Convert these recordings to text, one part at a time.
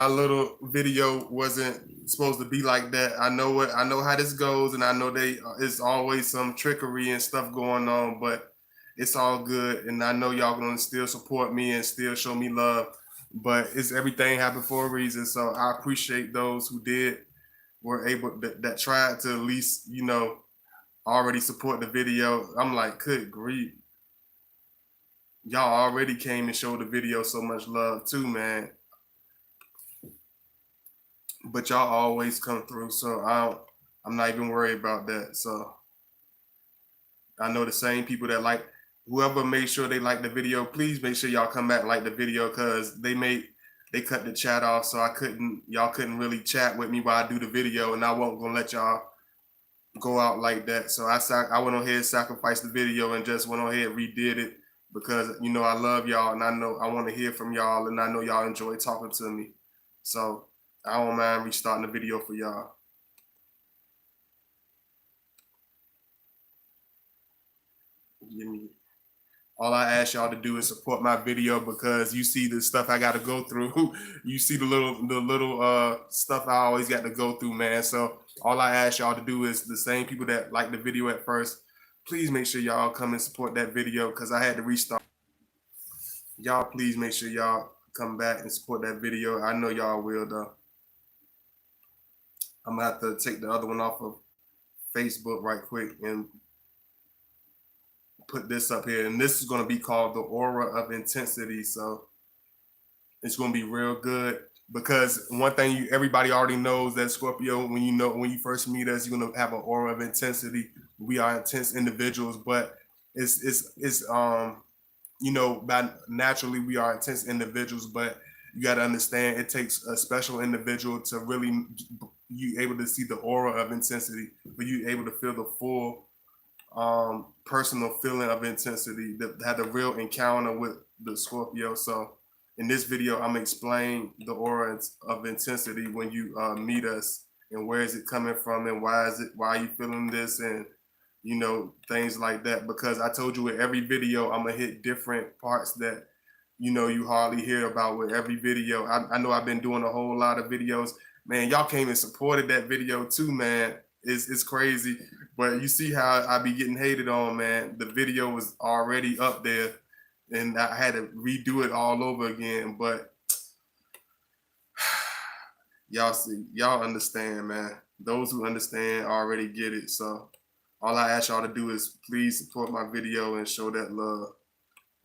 My little video wasn't supposed to be like that. I know how this goes, and I know it's always some trickery and stuff going on, but it's all good. And I know y'all gonna still support me and still show me love. But it's everything happened for a reason. So I appreciate those who were able that tried to at least already support the video. I'm like, good grief, y'all already came and showed the video so much love too, man. But y'all always come through, so I'm not even worried about that. So I know the same people that like whoever made sure they like the video, please make sure y'all come back and like the video, because they cut the chat off, so y'all couldn't really chat with me while I do the video, and I wasn't gonna let y'all go out like that. So I went on ahead, sacrificed the video, and just went on ahead, redid it, because I love y'all, and I know I want to hear from y'all, and I know y'all enjoy talking to me. So I don't mind restarting the video for y'all. All I ask y'all to do is support my video, because you see the stuff I got to go through. You see the little stuff I always got to go through, man. So all I ask y'all to do is the same people that like the video at first, please make sure y'all come and support that video, because I had to restart. Y'all please make sure y'all come back and support that video. I know y'all will though. I'm gonna have to take the other one off of Facebook right quick and put this up here, and this is going to be called the Aura of Intensity. So it's going to be real good, because one thing everybody already knows, that Scorpio, when you first meet us, you're going to have an aura of intensity. We are intense individuals, but it's by naturally we are intense individuals, but you got to understand it takes a special individual to really you able to see the aura of intensity, for you able to feel the full personal feeling of intensity, that had a real encounter with the Scorpio. So in this video, I'm gonna explain the aura of intensity when you meet us, and where is it coming from, and why are you feeling this, and things like that. Because I told you with every video, I'm gonna hit different parts that you hardly hear about with every video. I know I've been doing a whole lot of videos, man. Y'all came and supported that video too, man. It's crazy. But you see how I be getting hated on, man. The video was already up there, and I had to redo it all over again. But y'all understand, man. Those who understand already get it. So all I ask y'all to do is please support my video and show that love.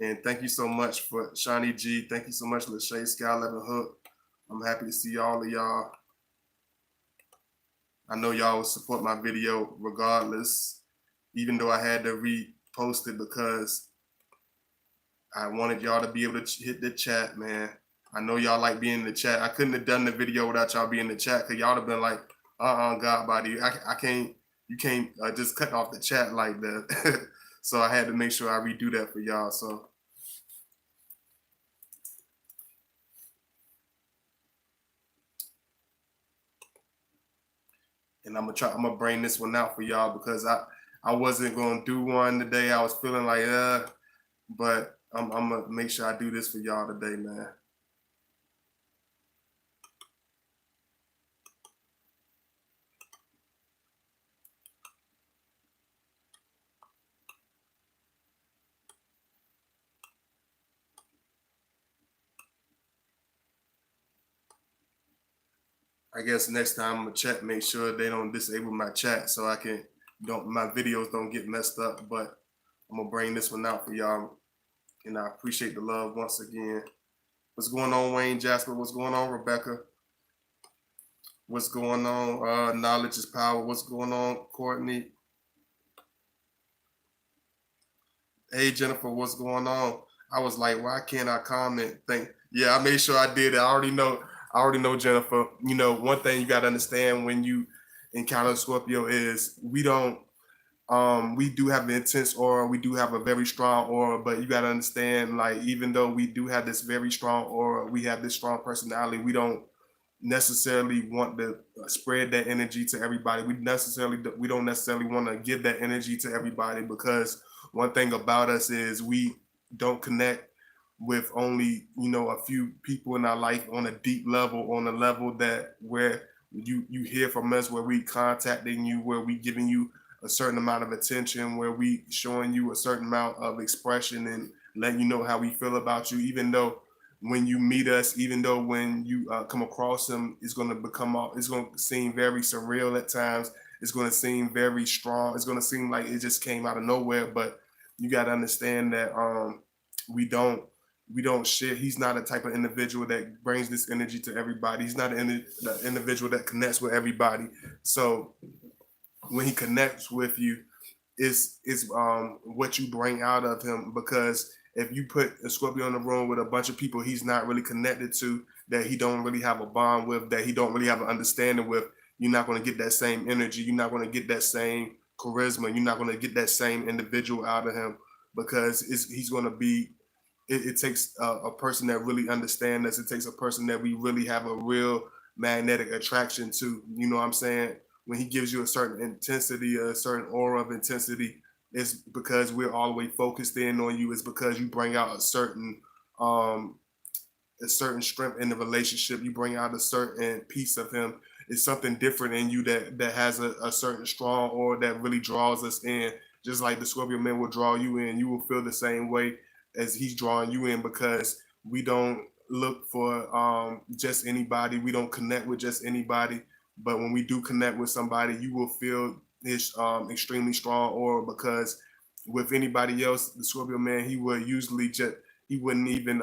And thank you so much for Shawnee G. Thank you so much, Lachey, Sky 11 Hook. I'm happy to see all of y'all. I know y'all will support my video regardless, even though I had to repost it, because I wanted y'all to be able to hit the chat, man. I know y'all like being in the chat. I couldn't have done the video without y'all being in the chat, because y'all have been like, God body, I can't, you can't just cut off the chat like that. So I had to make sure I redo that for y'all. So and I'm gonna bring this one out for y'all, because I wasn't gonna do one today. I was feeling like but I'm gonna make sure I do this for y'all today, man. I guess next time I'm gonna check, make sure they don't disable my chat, so my videos don't get messed up. But I'm gonna bring this one out for y'all, and I appreciate the love once again. What's going on, Wayne Jasper? What's going on, Rebecca? What's going on? Knowledge is power. What's going on, Courtney? Hey, Jennifer, what's going on? I was like, why can't I comment? Yeah, I made sure I did it. I already know, Jennifer. One thing you got to understand when you encounter Scorpio is we do have the intense aura. We do have a very strong aura, but you got to understand, like, even though we do have this very strong aura, we have this strong personality, we don't necessarily want to spread that energy to everybody. We don't necessarily want to give that energy to everybody, because one thing about us is we don't connect with only, you know, a few people in our life on a deep level, on a level that where you hear from us, where we contacting you, where we giving you a certain amount of attention, where we showing you a certain amount of expression and letting you know how we feel about you, even though when you meet us, even though when you come across him, it's going to it's going to seem very surreal at times. It's going to seem very strong. It's going to seem like it just came out of nowhere. But you got to understand that we don't we don't share. He's not a type of individual that brings this energy to everybody. He's not the individual that connects with everybody. So when he connects with you, is what you bring out of him, because if you put a Scorpio in the room with a bunch of people he's not really connected to, that he don't really have a bond with, that he don't really have an understanding with, you're not going to get that same energy. You're not going to get that same charisma. You're not going to get that same individual out of him, because he's going to be. It takes a person that really understands us. It takes a person that we really have a real magnetic attraction to. You know what I'm saying? When he gives you a certain intensity, a certain aura of intensity, it's because we're all the way focused in on you. It's because you bring out um, a certain strength in the relationship. You bring out a certain piece of him. It's something different in you that has a certain strong aura that really draws us in. Just like the Scorpio man will draw you in, you will feel the same way as he's drawing you in, because we don't look for just anybody. We don't connect with just anybody. But when we do connect with somebody, you will feel this extremely strong aura, because with anybody else, the Scorpio man, he would usually just he wouldn't even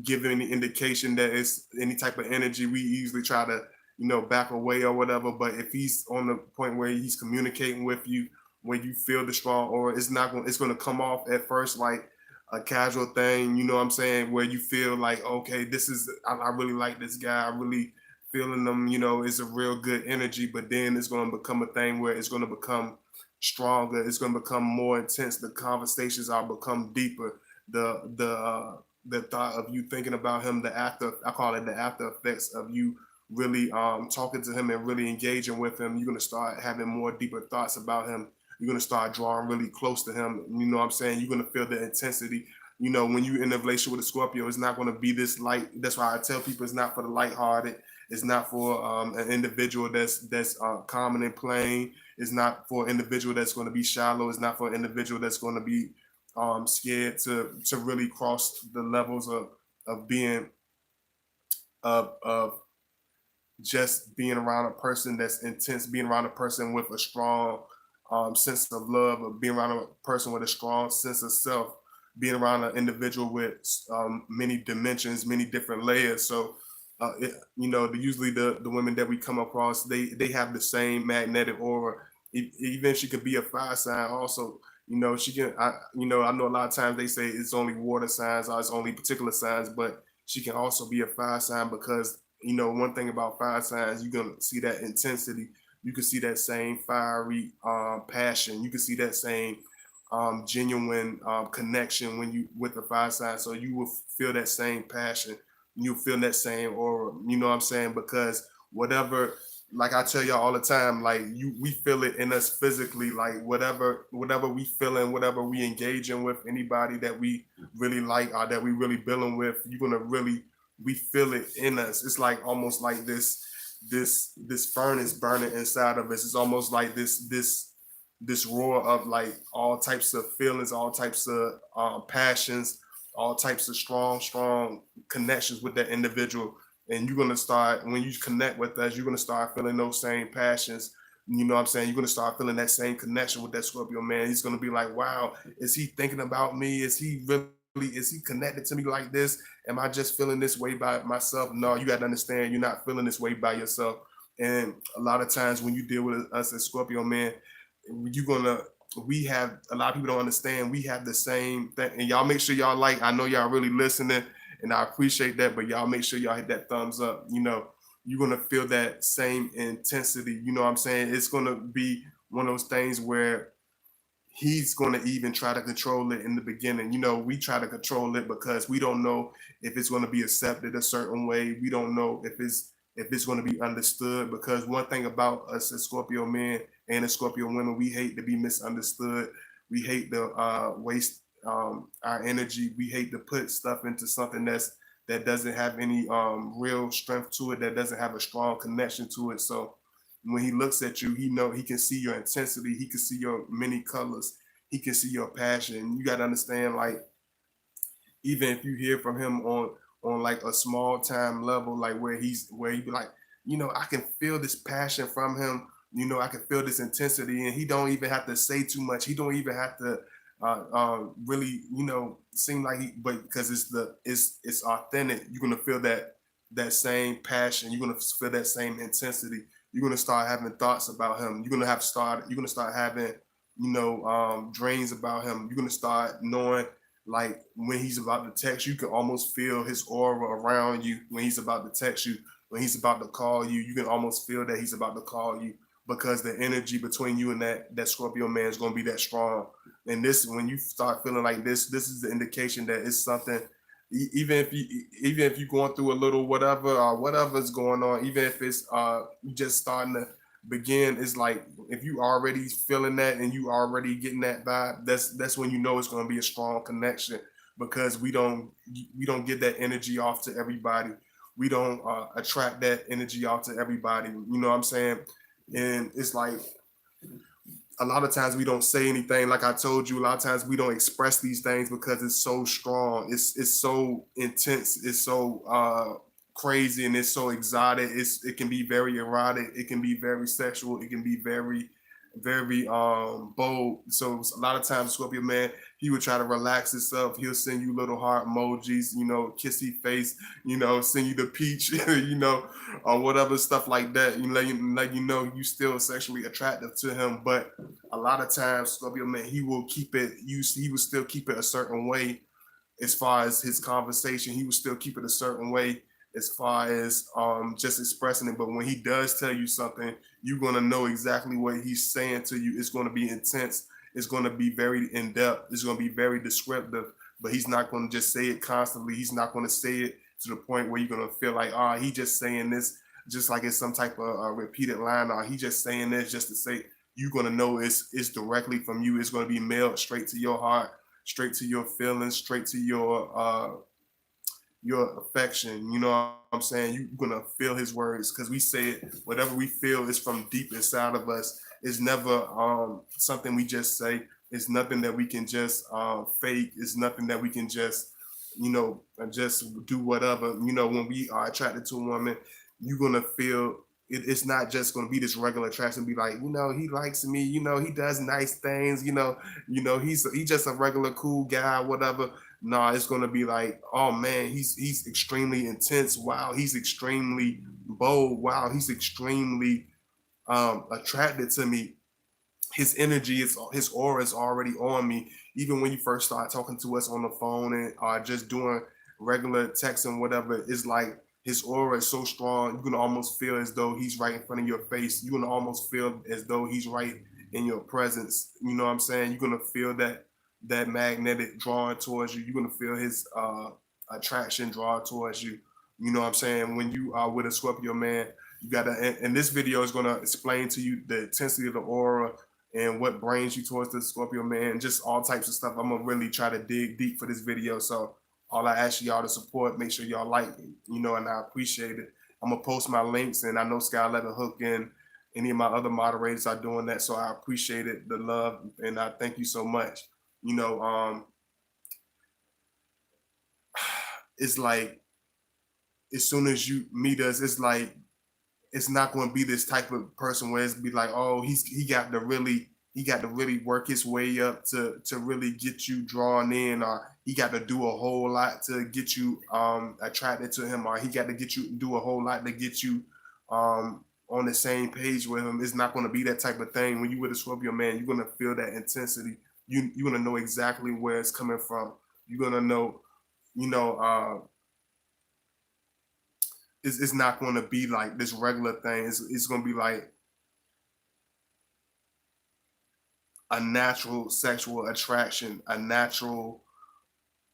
give any indication that it's any type of energy. We usually try to, you know, back away or whatever. But if he's on the point where he's communicating with you, when you feel the strong aura, it's gonna come off at first like a casual thing, you know what I'm saying, where you feel like, okay, I really like this guy, I really feeling them, you know, it's a real good energy. But then it's gonna become a thing where it's gonna become stronger, it's gonna become more intense, the conversations are become deeper, the thought of you thinking about him, the after, I call it the after effects of you really talking to him and really engaging with him. You're gonna start having more deeper thoughts about him. You're gonna start drawing really close to him. You know what I'm saying? You're gonna feel the intensity. You know, when you're in a relationship with a Scorpio, it's not gonna be this light. That's why I tell people it's not for the lighthearted. It's not for an individual that's common and plain. It's not for an individual that's going to be shallow. It's not for an individual that's going to be scared to really cross the levels of being of just being around a person that's intense, being around a person with a strong sense of love, or being around a person with a strong sense of self, being around an individual with many dimensions, many different layers. So, you know, usually the women that we come across, they have the same magnetic aura. Even she could be a fire sign, also. You know, she can. You know, I know a lot of times they say it's only water signs or it's only particular signs, but she can also be a fire sign, because you know, one thing about fire signs, you're gonna see that intensity. You can see that same fiery passion. You can see that same genuine connection when you with the fire sign. So you will feel that same passion. You feel that same aura. You know what I'm saying? Because whatever, like I tell y'all all the time, like we feel it in us physically. Like whatever we feeling, whatever we engaging with, anybody that we really like or that we really building with, you're gonna really we feel it in us. It's like almost like this furnace burning inside of us. It's almost like this roar of like all types of feelings, all types of passions, all types of strong connections with that individual. And you're gonna start, when you connect with us, you're gonna start feeling those same passions. You know what I'm saying? You're gonna start feeling that same connection with that Scorpio man. He's gonna be like, wow, is he thinking about me? Is he connected to me like this? Am I just feeling this way by myself? No, you got to understand, you're not feeling this way by yourself. And a lot of times when you deal with us as Scorpio man, you're gonna we have a lot of people don't understand we have the same thing. And y'all make sure y'all like, I know y'all really listening and I appreciate that, but y'all make sure y'all hit that thumbs up. You know, you're gonna feel that same intensity. You know what I'm saying? It's gonna be one of those things where he's going to even try to control it in the beginning. You know, we try to control it because we don't know if it's going to be accepted a certain way. We don't know if it's going to be understood, because one thing about us as Scorpio men and as Scorpio women, we hate to be misunderstood. We hate to waste our energy. We hate to put stuff into something that doesn't have any real strength to it, that doesn't have a strong connection to it. So when he looks at you, he can see your intensity, he can see your many colors, he can see your passion. You got to understand, like, even if you hear from him on like a small time level, like where he be like, I can feel this passion from him. I can feel this intensity, and he don't even have to say too much. He don't even have to really, seem like he, but because it's authentic, you're gonna feel that same passion. You're gonna feel that same intensity. You're gonna start having thoughts about him. You're gonna start having, dreams about him. You're gonna start knowing, like, when he's about to text you, can almost feel his aura around you. When he's about to text you, when he's about to call you, you can almost feel that he's about to call you, because the energy between you and that Scorpio man is going to be that strong. And this, when you start feeling like this is the indication that it's something. Even if you're going through a little whatever, or whatever's going on, even if it's you just starting to begin, it's like, if you already feeling that and you already getting that vibe, that's when you know it's going to be a strong connection, because we don't get that energy off to everybody. We don't attract that energy off to everybody. You know what I'm saying? And it's like, a lot of times we don't say anything. Like I told you, a lot of times we don't express these things because it's so strong. It's so intense. It's so crazy, and it's so exotic. It can be very erotic. It can be very sexual. It can be very, very bold. So a lot of times, Scorpio man, he would try to relax himself. He'll send you little heart emojis, kissy face, send you the peach, or whatever, stuff like that. Let you know you still sexually attractive to him. But a lot of times, Scorpio man, he will keep it. He will still keep it a certain way. As far as his conversation, he will still keep it a certain way, as far as just expressing it. But when he does tell you something, you're gonna know exactly what he's saying to you. It's gonna be intense. It's gonna be very in depth. It's gonna be very descriptive. But he's not gonna just say it constantly. He's not gonna say it to the point where you're gonna feel like, he just saying this, just like it's some type of repeated line, or he just saying this just to say. You're gonna know it's directly from you. It's gonna be mailed straight to your heart, straight to your feelings, straight to your affection. You know what I'm saying? You're gonna feel his words, because we say it. Whatever we feel is from deep inside of us. It's never something we just say. It's nothing that we can just fake. It's nothing that we can just do whatever. When we are attracted to a woman, you're gonna feel it's not just gonna be this regular attraction. Be like, he likes me. He does nice things. He's just a regular cool guy, whatever. No, it's gonna be like, oh man, he's extremely intense. Wow, he's extremely bold. Wow, he's extremely attracted to me. His energy his aura is already on me. Even when you first start talking to us on the phone, and just doing regular text and whatever, it's like his aura is so strong. You can almost feel as though he's right in front of your face. You can almost feel as though he's right in your presence. You know what I'm saying? You're gonna feel that magnetic drawing towards you. You're gonna feel his attraction draw towards you. You know what I'm saying? When you are with a Scorpio man, you gotta. And this video is gonna explain to you the intensity of the aura and what brings you towards the Scorpio man, just all types of stuff. I'm gonna really try to dig deep for this video. So all I ask y'all to support, make sure y'all like it, and I appreciate it. I'm gonna post my links, and I know Skylet and Hook and any of my other moderators are doing that. So I appreciate it, the love, and I thank you so much. It's like, as soon as you meet us, it's like, it's not going to be this type of person where it's be like, oh, he got to really work his way up to really get you drawn in, or he got to do a whole lot to get you attracted to him, or he got to do a whole lot to get you on the same page with him. It's not going to be that type of thing. When you with a Scorpio man, you're going to feel that intensity. You're going to know exactly where it's coming from. You're going to know, it's not going to be like this regular thing. It's going to be like a natural sexual attraction, a natural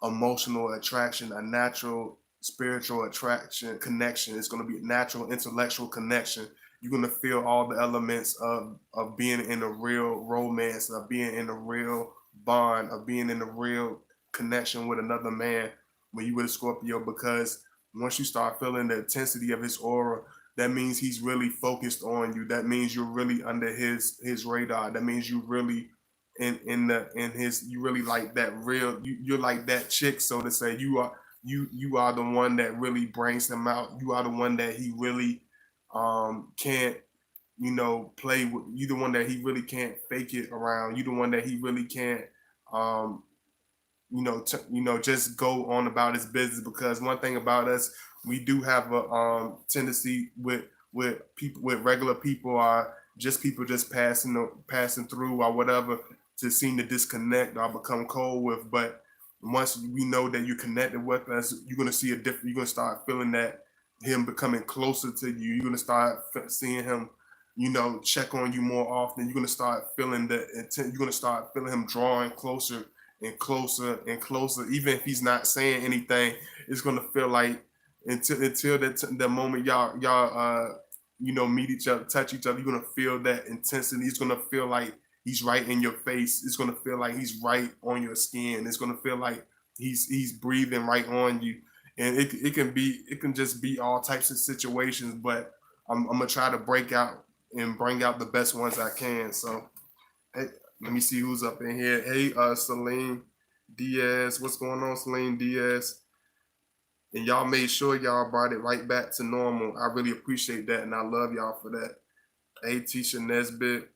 emotional attraction, a natural spiritual attraction, connection. It's going to be a natural intellectual connection. You're going to feel all the elements of being in a real romance, of being in a real bond of being in a real connection with another man when you with a Scorpio, because once you start feeling the intensity of his aura, that means he's really focused on you. That means you're really under his radar. That means you really in his, you really like that real, you're like that chick, so to say. You are the one that really brings him out. You are the one that he really can't, play with. You the one that he really can't fake it around. You the one that he really can't um just go on about his business. Because one thing about us, we do have a tendency with people, with regular people, or just people just passing through or whatever, to seem to disconnect or become cold with. But once we know that you're connected with us, you're gonna see a different. You're gonna start feeling that him becoming closer to you. You're gonna start seeing him, check on you more often. You're gonna start feeling the intent. You're gonna start feeling him drawing closer and closer and closer. Even if he's not saying anything, it's gonna feel like, until the moment y'all meet each other, touch each other, you're gonna feel that intensity. It's gonna feel like he's right in your face. It's gonna feel like he's right on your skin. It's gonna feel like he's breathing right on you. And it can just be all types of situations. But I'm gonna try to break out and bring out the best ones I can. So hey, let me see who's up in here. Hey, Celine Diaz. What's going on, Celine Diaz? And y'all made sure y'all brought it right back to normal. I really appreciate that, and I love y'all for that. Hey, Tisha Nesbitt.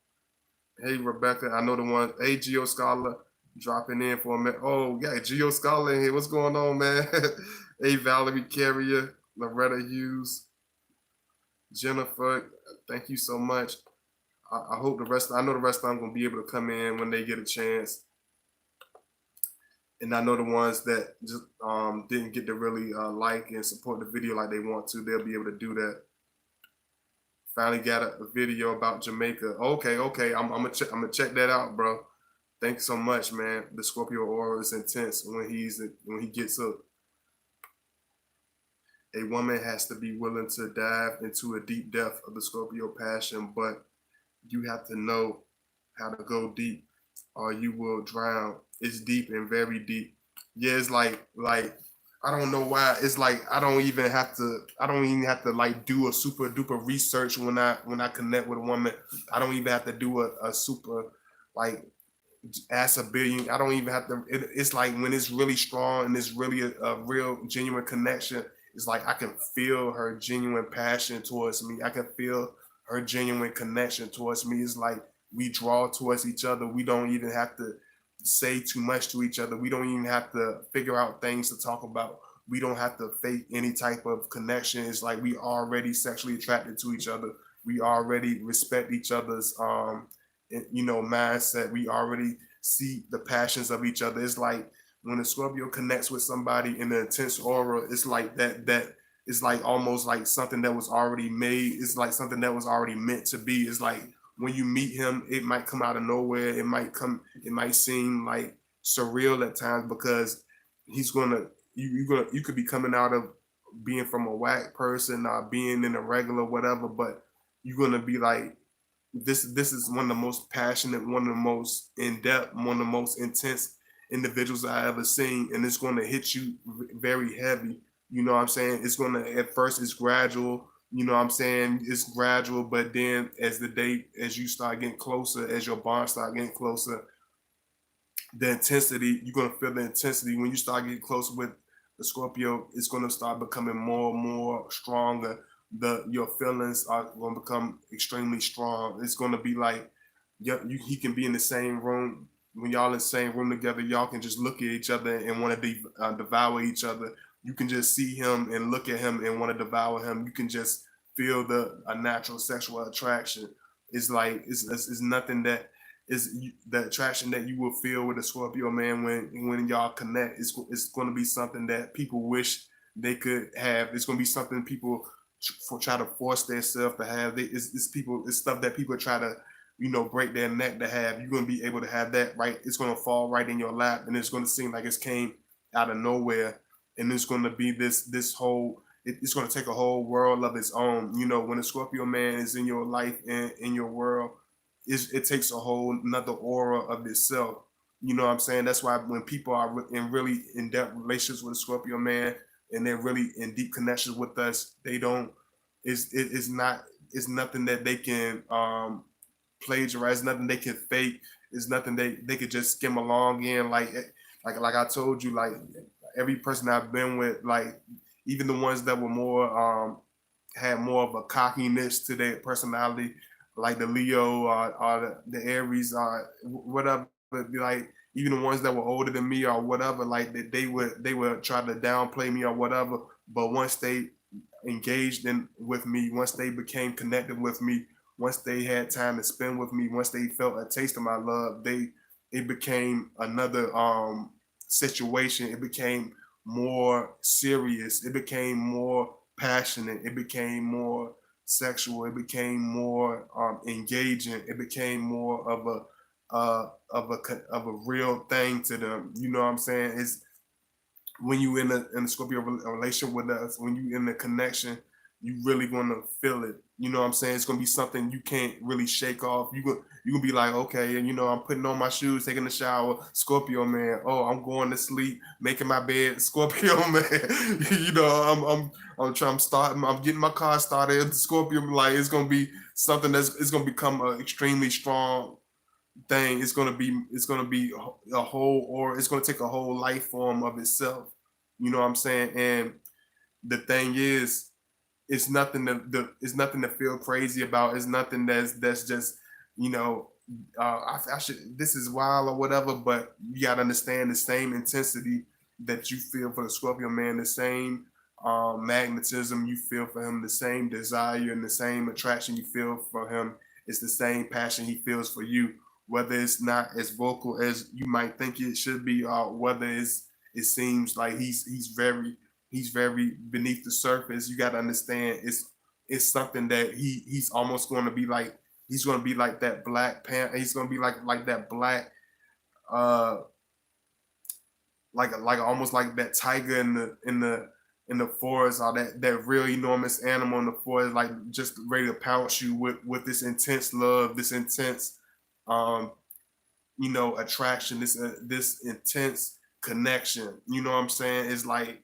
Hey, Rebecca. I know the one. Hey, Geo Scholar, dropping in for a minute. Oh, yeah, Geo Scholar in here. What's going on, man? Hey, Valerie Carrier, Loretta Hughes, Jennifer. Thank you so much. I hope the rest. I know the rest of them gonna be able to come in when they get a chance. And I know the ones that just didn't get to really like and support the video like they want to, they'll be able to do that. Finally got a video about Jamaica. Okay, I'm gonna check that out, bro. Thanks so much, man. The Scorpio aura is intense when he gets up. A woman has to be willing to dive into a deep depth of the Scorpio passion, but you have to know how to go deep, or you will drown. It's deep and very deep. Yeah, it's like I don't know why. It's like I don't even have to like do a super duper research when I connect with a woman. I don't even have to do a super like ask a billion. I don't even have to. It's like when it's really strong and it's really a real genuine connection. It's like I can feel her genuine passion towards me. I can feel her genuine connection towards me. It's like we draw towards each other. We don't even have to say too much to each other. We don't even have to figure out things to talk about. We don't have to fake any type of connection. It's like we already sexually attracted to each other. We already respect each other's mindset. We already see the passions of each other. It's like when a Scorpio connects with somebody in an intense aura, it's like that it's like almost like something that was already made. It's like something that was already meant to be. It's like when you meet him, it might come out of nowhere. It might seem like surreal at times, because he's gonna you could be coming out of being from a whack person or being in a regular whatever, but you're gonna be like, this is one of the most passionate, one of the most in depth, one of the most intense individuals I ever seen, and it's going to hit you very heavy. You know what I'm saying? It's going to, at first it's gradual. You know what I'm saying? It's gradual, but then as you start getting closer, as your bond start getting closer, the intensity, you're going to feel the intensity when you start getting close with the Scorpio. It's going to start becoming more and more stronger. Your feelings are going to become extremely strong. It's going to be like, he can be in the same room. When y'all in the same room together, y'all can just look at each other and want to devour each other. You can just see him and look at him and want to devour him. You can just feel a natural sexual attraction. It's like it's nothing that is the attraction that you will feel with a Scorpio man when y'all connect. It's going to be something that people wish they could have. It's going to be something people try to force themselves to have. It's stuff that people try to break their neck to have. You're going to be able to have that, right? It's going to fall right in your lap, and it's going to seem like it came out of nowhere. And it's going to be this whole. It's going to take a whole world of its own. When a Scorpio man is in your life and in your world, it takes a whole another aura of itself. You know what I'm saying? That's why when people are in really in-depth relationships with a Scorpio man and they're really in deep connections with us, they don't, it's not, it's nothing that they can plagiarize, nothing they can fake. It's nothing they could just skim along in. Like I told you, like every person I've been with, like even the ones that were more had more of a cockiness to their personality, like the Leo or the Aries or whatever. Like even the ones that were older than me or whatever, like they would try to downplay me or whatever. But once they engaged in with me, once they became connected with me, once they had time to spend with me, once they felt a taste of my love, they it became another situation. It became more serious. It became more passionate. It became more sexual. It became more engaging. It became more of a real thing to them. You know what I'm saying? It's when you in a Scorpio relation with us, when you in the connection, you really gonna feel it. You know what I'm saying? It's gonna be something you can't really shake off. You gonna be like, okay, and I'm putting on my shoes, taking a shower, Scorpio man. Oh, I'm going to sleep, making my bed, Scorpio man. I'm trying, I'm getting my car started, Scorpio. Like it's gonna be something it's gonna become an extremely strong thing. It's gonna be a whole, or it's gonna take a whole life form of itself. You know what I'm saying? And the thing is, it's nothing to feel crazy about. It's nothing that's just you know I should, this is wild or whatever. But you gotta understand the same intensity that you feel for the Scorpio man, the same magnetism you feel for him, the same desire and the same attraction you feel for him. It's the same passion he feels for you, whether it's not as vocal as you might think it should be, or whether it seems like he's very beneath the surface. You got to understand, it's something that he's almost going to be like, he's going to be like that Black Panther. He's going to be like that black uh like almost like that tiger in the forest, or that real enormous animal in the forest, like just ready to pounce you with this intense love, this intense um attraction, this intense connection. You know what I'm saying? It's like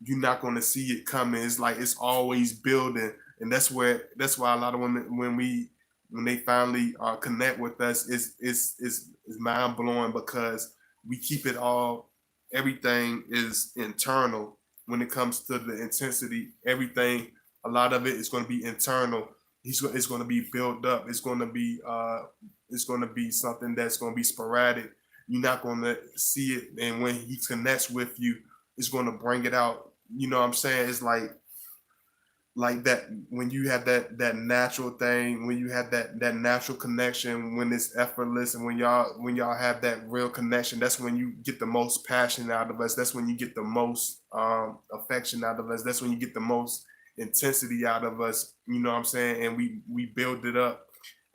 you're not going to see it coming. It's like it's always building, and that's why a lot of women, when they finally connect with us, is mind blowing, because we keep it all. Everything is internal when it comes to the intensity. Everything, a lot of it is going to be internal. It's going to be built up. It's going to be something that's going to be sporadic. You're not going to see it, and when he connects with you, it's going to bring it out. You know what I'm saying? It's like that when you have that natural thing, when you have that natural connection, when it's effortless, and when y'all have that real connection, that's when you get the most passion out of us. That's when you get the most affection out of us. That's when you get the most intensity out of us. You know what I'm saying? And we build it up.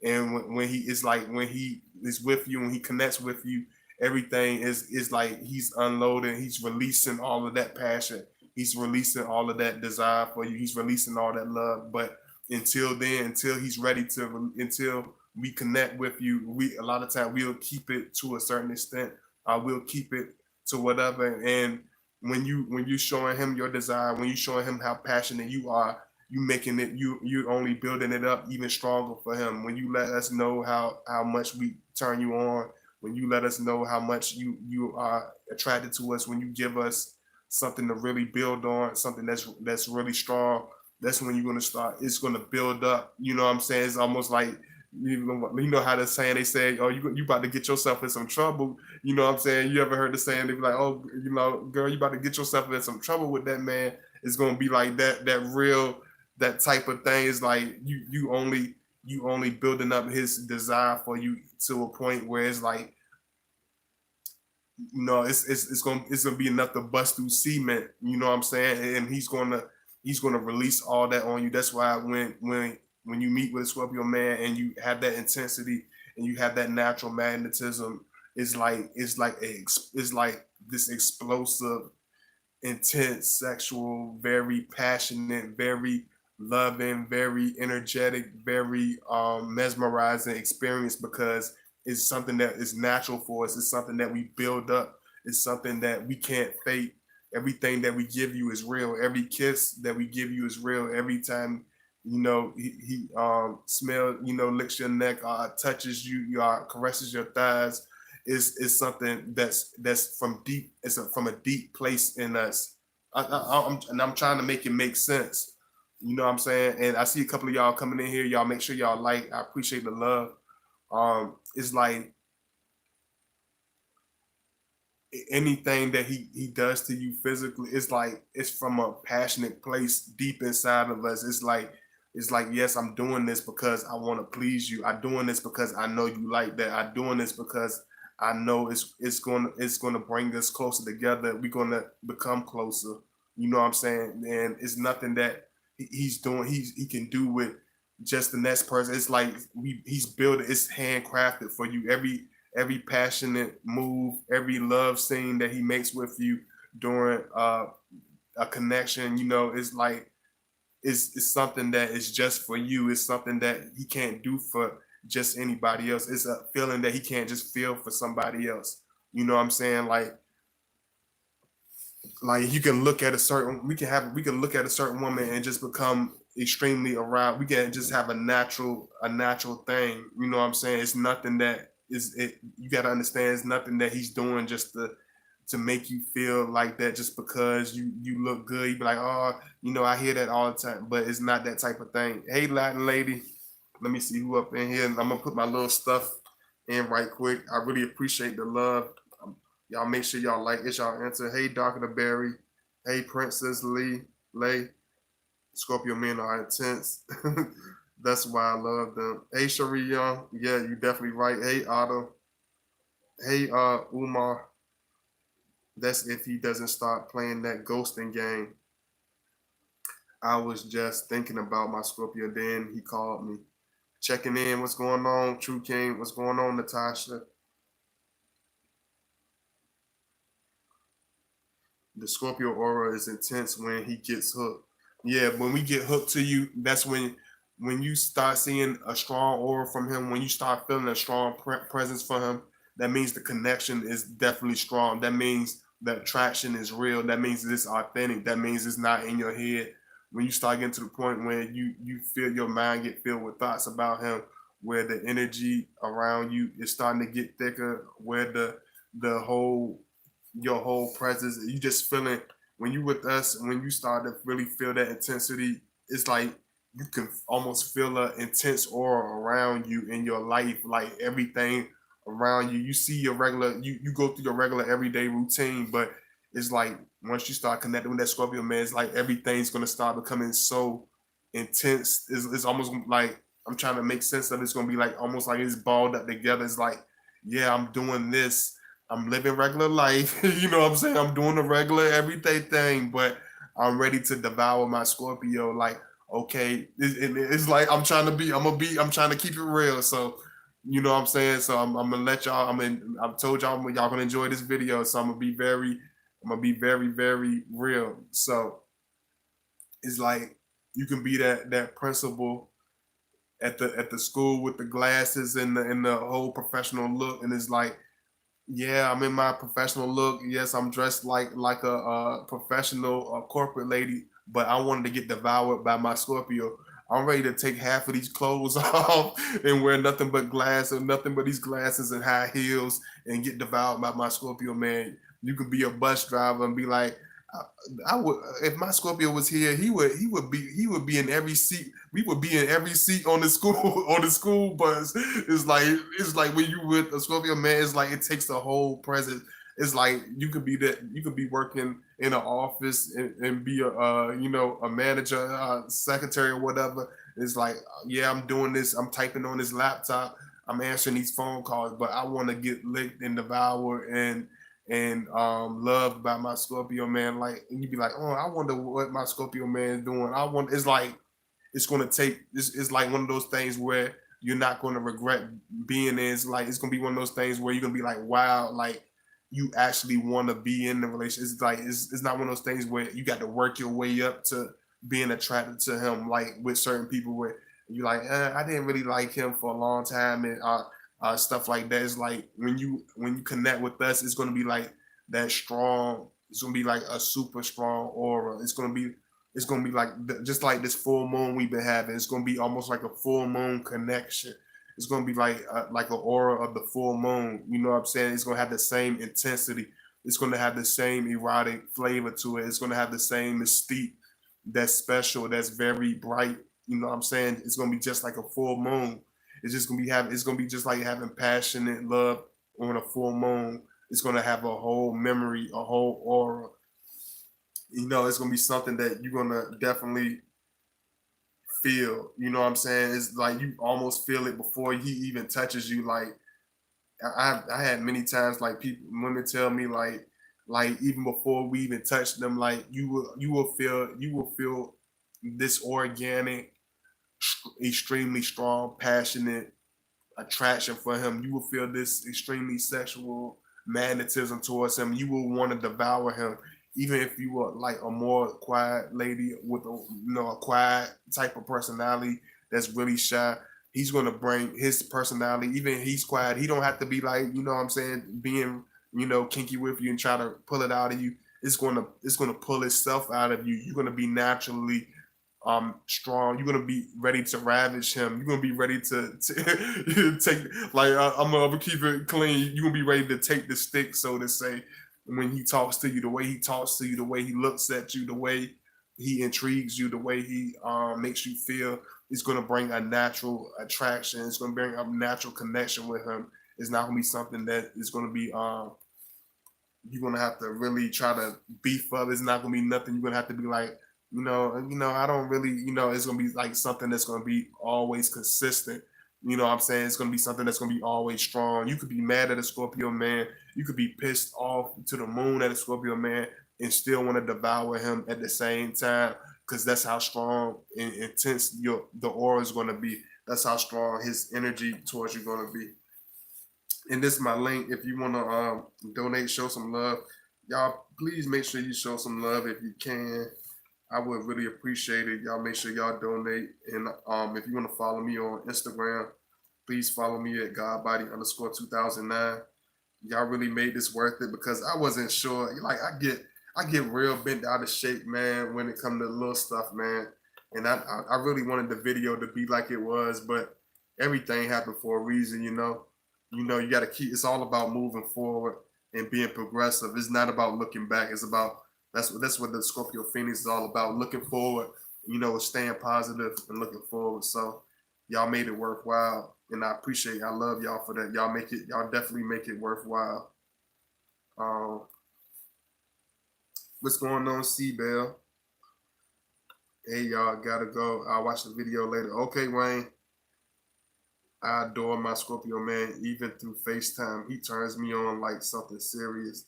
And when he is like, when he is with you, when he connects with you, everything is like he's unloading, he's releasing all of that passion, he's releasing all of that desire for you, he's releasing all that love. But until then, until he's ready to, until we connect with you, we, a lot of time, we'll keep it to a certain extent. We'll keep it to whatever. And when you showing him your desire, when you showing him how passionate you are, you making it, you only building it up even stronger for him. When you let us know how much we turn you on, when you let us know how much you are attracted to us, when you give us something to really build on, something that's really strong, that's when you're gonna start. It's gonna build up. You know what I'm saying? It's almost like, you know how the saying, they say, oh, you about to get yourself in some trouble. You know what I'm saying? You ever heard the saying, they be like, oh, girl, you about to get yourself in some trouble with that man. It's gonna be like that real, that type of thing. Is like you only building up his desire for you to a point where it's like, it's gonna be enough to bust through cement. You know what I'm saying? And he's gonna release all that on you. That's why when you meet with a Scorpio man and you have that intensity and you have that natural magnetism, it's like this explosive, intense, sexual, very passionate, very loving, very energetic, very mesmerizing experience, because is something that is natural for us. It's something that we build up. It's something that we can't fake. Everything that we give you is real. Every kiss that we give you is real. Every time, he smell, licks your neck, touches you, caresses your thighs, is something that's from deep. From a deep place in us. I'm trying to make it make sense. You know what I'm saying? And I see a couple of y'all coming in here. Y'all make sure y'all like. I appreciate the love. It's like anything that he does to you physically, it's like it's from a passionate place deep inside of us. It's like yes, I'm doing this because I want to please you. I'm doing this because I know you like that. I'm doing this because I know it's gonna bring us closer together. We're gonna become closer. You know what I'm saying? And it's nothing that he's doing. He can do with just the next person. It's like he's built it. It's handcrafted for you. Every passionate move, every love scene that he makes with you during a connection, it's like it's something that is just for you. It's something that he can't do for just anybody else. It's a feeling that he can't just feel for somebody else. You know what I'm saying? Like you can look at a certain we can look at a certain woman and just become extremely aroused. We can just have a natural thing. You know what I'm saying? It's nothing that is it. You got to understand, it's nothing that he's doing just to make you feel like that just because you look good. You be like, oh, I hear that all the time, but it's not that type of thing. Hey, Latin lady, let me see who up in here. I'm gonna put my little stuff in right quick. I really appreciate the love. Y'all make sure y'all like it. Y'all answer. Hey, Dr. the Berry. Hey, Princess Lay. Scorpio men are intense. That's why I love them. Hey, Cherie Young. Yeah, you definitely right. Hey, Otto. Hey, Umar. That's if he doesn't start playing that ghosting game. I was just thinking about my Scorpio. Then he called me. Checking in. What's going on, True King? What's going on, Natasha? The Scorpio aura is intense when he gets hooked. Yeah, when we get hooked to you, that's when you start seeing a strong aura from him, when you start feeling a strong presence from him, that means the connection is definitely strong. That means the attraction is real. That means it's authentic. That means it's not in your head. When you start getting to the point where you feel your mind get filled with thoughts about him, where the energy around you is starting to get thicker, where the whole your whole presence. You just feeling when you with us, when you start to really feel that intensity, it's like you can almost feel an intense aura around you in your life, like everything around you. You see your regular, you go through your regular everyday routine, but it's like once you start connecting with that Scorpio man, it's like everything's gonna start becoming so intense. It's almost like I'm trying to make sense of it. It's gonna be like almost like it's balled up together. It's like, yeah, I'm doing this, I'm living regular life. You know what I'm saying? I'm doing the regular everyday thing, but I'm ready to devour my Scorpio. Like, okay, it's like I'm trying to keep it real. So, you know what I'm saying? So I'm gonna let y'all. I've told y'all y'all gonna enjoy this video. So I'm gonna be very, very real. So it's like you can be that principal at the school with the glasses and the whole professional look, and it's like, yeah, I'm in my professional look. Yes, I'm dressed like a professional corporate lady, but I wanted to get devoured by my Scorpio. I'm ready to take half of these clothes off and wear nothing but glass or nothing but these glasses and high heels and get devoured by my Scorpio man. You could be a bus driver and be like, I would if my Scorpio was here, he would be in every seat. We would be in every seat on the school on the school bus. It's like when you with a Scorpio man, it's like it takes the whole present. It's like you could be working in an office and be a manager, secretary or whatever. It's like, yeah, I'm doing this. I'm typing on this laptop. I'm answering these phone calls, but I want to get licked and devoured and loved by my Scorpio man. Like, and you'd be like, oh, I wonder what my Scorpio man is doing. It's like it's gonna take. It's like one of those things where you're not gonna regret being in. It's like it's gonna be one of those things where you're gonna be like, wow, like you actually want to be in the relationship. It's like it's not one of those things where you got to work your way up to being attracted to him. Like with certain people, where you're like, I didn't really like him for a long time, and stuff like that. It's like when you connect with us, it's gonna be like that strong. It's gonna be like a super strong aura. It's gonna be like just like this full moon we've been having. It's gonna be almost like a full moon connection. It's gonna be like an aura of the full moon. You know what I'm saying? It's gonna have the same intensity. It's gonna have the same erotic flavor to it. It's gonna have the same mystique that's special, that's very bright. You know what I'm saying? It's gonna be just like a full moon. It's gonna be just like having passionate love on a full moon. It's gonna have a whole memory, a whole aura. You know, it's gonna be something that you're gonna definitely feel. You know what I'm saying? It's like you almost feel it before he even touches you. Like I had many times like people women tell me like even before we even touch them, like you will feel this organic, extremely strong, passionate attraction for him. You will feel this extremely sexual magnetism towards him. You will want to devour him, even if you were like a more quiet lady with a quiet type of personality that's really shy. He's gonna bring his personality. Even he's quiet. He don't have to be like what I'm saying, being kinky with you and try to pull it out of you. It's gonna pull itself out of you. You're gonna be naturally strong. You're gonna be ready to ravage him. You're gonna be ready to take like I'm gonna keep it clean. You're gonna be ready to take the stick, so to say, when he talks to you, the way he talks to you, the way he looks at you, the way he intrigues you, the way he makes you feel. It's gonna bring a natural attraction. It's gonna bring a natural connection with him. It's not gonna be something that is gonna be you're gonna have to really try to beef up. It's not gonna be nothing you're gonna have to be like, I don't really, it's gonna be like something that's gonna be always consistent. You know what I'm saying? It's gonna be something that's gonna be always strong. You could be mad at a Scorpio man, you could be pissed off to the moon at a Scorpio man and still want to devour him at the same time. Cause that's how strong and intense the aura is gonna be. That's how strong his energy towards you gonna be. And this is my link. If you want to donate, show some love, y'all. Please make sure you show some love if you can. I would really appreciate it. Y'all make sure y'all donate. And if you want to follow me on Instagram, please follow me at Godbody_2009. Y'all really made this worth it because I wasn't sure. Like I get real bent out of shape, man, when it comes to little stuff, man. And I really wanted the video to be like it was, but everything happened for a reason, you got to keep. It's all about moving forward and being progressive. It's not about looking back. It's about that's what the Scorpio Phoenix is all about. Looking forward, staying positive and looking forward. So y'all made it worthwhile, and I love y'all for that. Y'all definitely make it worthwhile. Um, what's going on, C-Bell? Hey, y'all, gotta go. I'll watch the video later. Okay, Wayne. I adore my Scorpio man, even through FaceTime. He turns me on like something serious.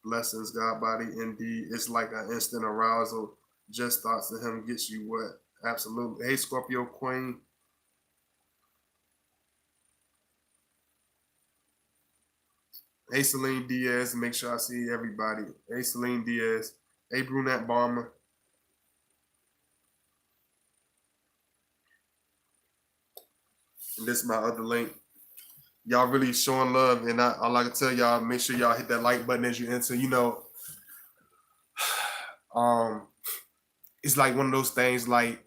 Blessings, God body, indeed. It's like an instant arousal. Just thoughts of him gets you wet. Absolutely. Hey, Scorpio Queen. Hey, Celine Diaz. Make sure I see everybody. Hey, Celine Diaz. Hey, Brunette Balmer. And this is my other link. Y'all really showing love, and I like to tell y'all, make sure y'all hit that like button as you enter. It's like one of those things, like,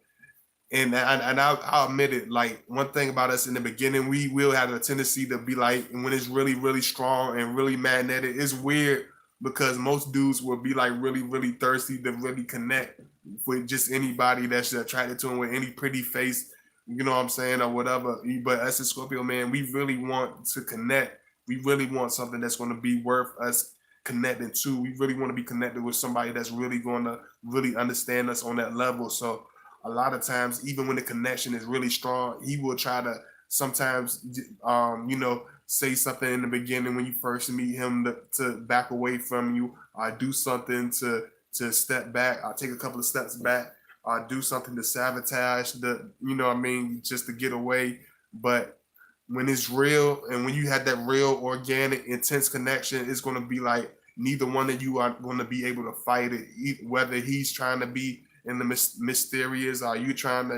and I'll admit it. Like, one thing about us in the beginning, we will have a tendency to be like, when it's really, really strong and really magnetic, it's weird because most dudes will be like really, really thirsty to really connect with just anybody that's attracted to him with any pretty face, you know what I'm saying, or whatever. But as a Scorpio man, we really want to connect. We really want something that's going to be worth us connecting to. We really want to be connected with somebody that's really going to really understand us on that level. So a lot of times, even when the connection is really strong, he will try to sometimes, say something in the beginning when you first meet him to back away from you. Do something to step back. I'll take a couple of steps back. Do something to sabotage just to get away. But when it's real and when you have that real, organic, intense connection, it's going to be like neither one of you are going to be able to fight it. Whether he's trying to be in the mysterious, are you trying to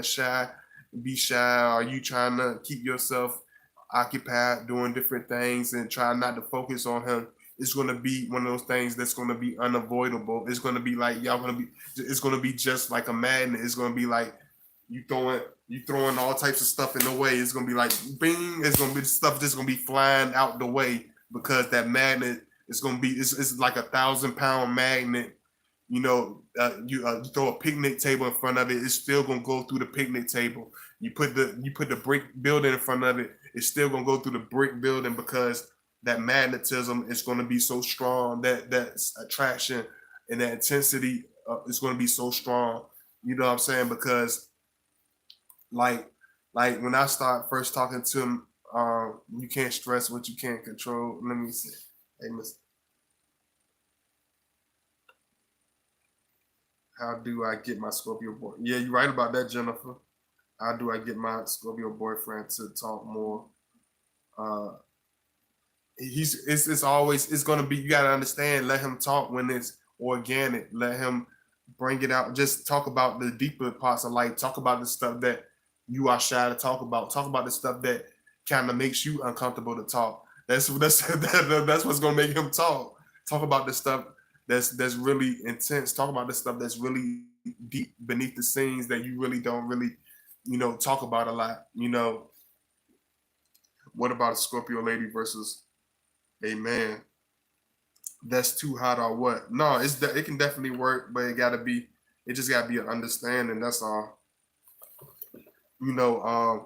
be shy, are you trying to keep yourself occupied doing different things and try not to focus on him, it's going to be one of those things that's going to be unavoidable. It's going to be like y'all going to be. It's going to be just like a magnet. It's going to be like you throwing all types of stuff in the way. It's going to be like bing. It's going to be stuff that's going to be flying out the way because that magnet is going to be. It's like 1,000-pound magnet. You throw a picnic table in front of it, it's still gonna go through the picnic table. You put the brick building in front of it, it's still gonna go through the brick building because that magnetism is gonna be so strong, that attraction and that intensity is gonna be so strong. You know what I'm saying? Because like when I start first talking to him, you can't stress what you can't control. Let me see. Hey, Miss. How do I get my Scorpio boy? Yeah, you're right about that, Jennifer. How do I get my Scorpio boyfriend to talk more? Uh, it's always it's gonna be. You gotta understand. Let him talk when it's organic. Let him bring it out. Just talk about the deeper parts of life. Talk about the stuff that you are shy to talk about. Talk about the stuff that kind of makes you uncomfortable to talk. That's what's gonna make him talk. Talk about the stuff that's really intense. Talk about the stuff that's really deep beneath the scenes that you really don't really, talk about a lot. What about a Scorpio lady versus a man that's too hot or what? No, it can definitely work, but it just gotta be an understanding. That's all. You know, um,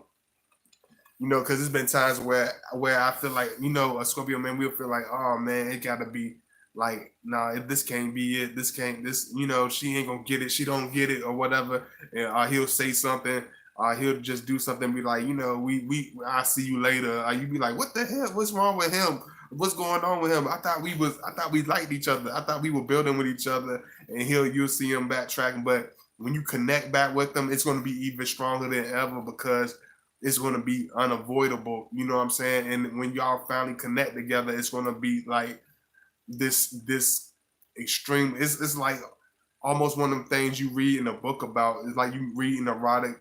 because there's been times where I feel like, a Scorpio man will feel like, oh man, it gotta be like, nah, if this can't be it, she ain't gonna get it, she don't get it or whatever, and he'll say something, he'll just do something, be like, I'll see you later. You be like, what the hell? What's wrong with him? What's going on with him? I thought we liked each other. I thought we were building with each other, and you'll see him backtracking, but when you connect back with them, it's going to be even stronger than ever because it's going to be unavoidable. You know what I'm saying? And when y'all finally connect together, it's going to be like this extreme. It's like almost one of them things you read in a book about. It's like you read an erotic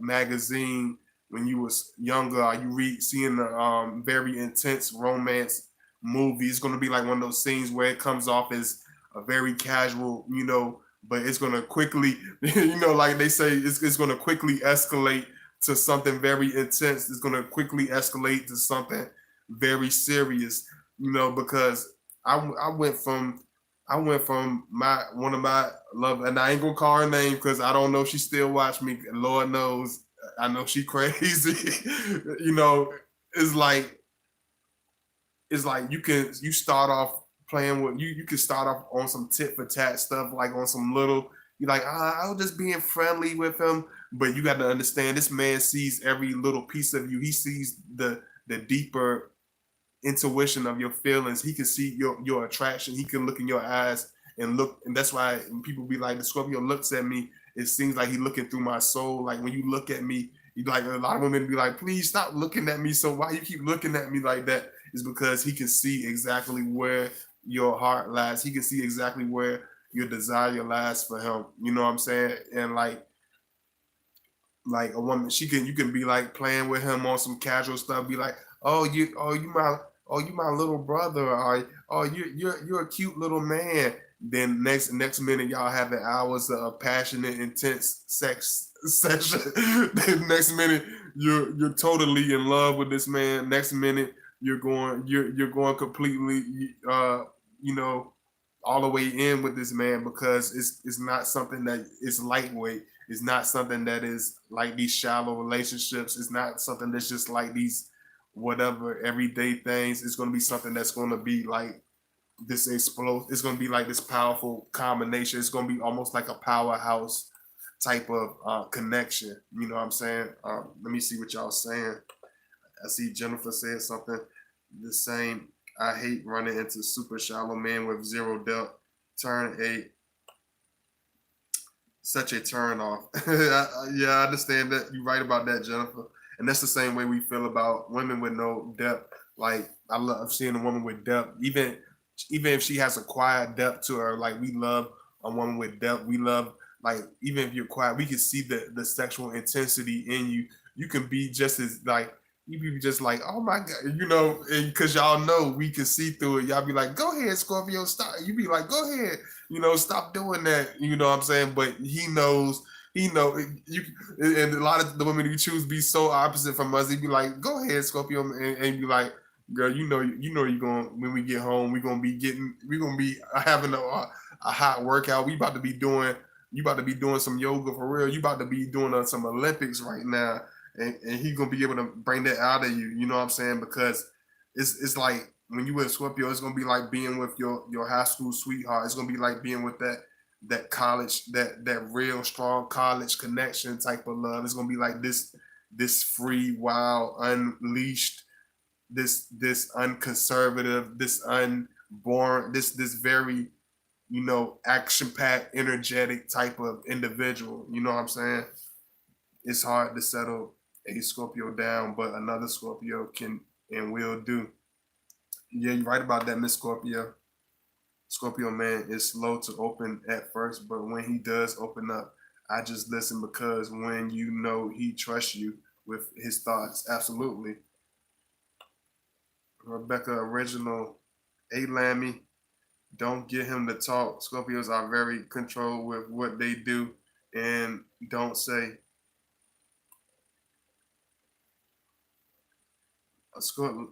magazine when you was younger. Or you seeing a very intense romance movie. It's going to be like one of those scenes where it comes off as a very casual, but it's going to quickly, like they say, it's going to quickly escalate to something very intense. It's going to quickly escalate to something very serious, because I went from my one of my love, and I ain't gonna call her name because I don't know if she still watch me. Lord knows, I know she crazy. It's like you start off playing with you can start off on some tit for tat stuff, like on some little, you're like, I was just being friendly with him, but you got to understand this man sees every little piece of you. He sees the deeper intuition of your feelings. He can see your attraction. He can look in your eyes and look, and that's why when people be like, the Scorpio looks at me, it seems like he looking through my soul. Like when you look at me, you like, a lot of women be like, please stop looking at me. So why you keep looking at me like that? Is because he can see exactly where your heart lies. He can see exactly where your desire lies for him. You know what I'm saying? And like a woman, you can be like playing with him on some casual stuff, be like, you my little brother, or you're a cute little man. Then next minute y'all having hours of passionate, intense sex session. Then next minute you're totally in love with this man. Next minute you're going completely you know all the way in with this man because it's not something that is lightweight. It's not something that is like these shallow relationships. It's not something that's just like these whatever everyday things. It's going to be something that's going to be like this explode. It's going to be like this powerful combination. It's going to be almost like a powerhouse type of connection. You know what I'm saying? Let me see what y'all saying. I see Jennifer said something the same. I hate running into super shallow men with zero depth. Turn a such a turn off. Yeah, I understand that. You're right about that, Jennifer. And that's the same way we feel about women with no depth. Like I love seeing a woman with depth, even if she has a quiet depth to her. Like we love a woman with depth. We love, like, even if you're quiet, we can see the sexual intensity in you. You can be just as like you be just like, oh my God, you know, and because y'all know we can see through it. Y'all be like, go ahead, Scorpio, stop. You be like, go ahead, you know, stop doing that. You know what I'm saying? But he knows, he know you. And a lot of the women you choose be so opposite from us. He be like, go ahead, Scorpio, and be like, girl, you know, you going when we get home, we gonna be having a hot workout. We about to be doing. You about to be doing some yoga for real. You about to be doing some Olympics right now, and he gonna be able to bring that out of you. You know what I'm saying? Because it's like when you with Scorpio, it's gonna be like being with your high school sweetheart. It's gonna be like being with that college, that real strong college connection type of love. It's gonna be like this free, wild, unleashed, this unconservative, this unborn, this very, you know, action packed, energetic type of individual. You know what I'm saying? It's hard to settle a Scorpio down, but another Scorpio can and will do. Yeah, you're right about that, Miss Scorpio. Scorpio man is slow to open at first, but when he does open up, I just listen because when you know he trusts you with his thoughts, absolutely. Rebecca original, A Lammy, don't get him to talk. Scorpios are very controlled with what they do and don't say.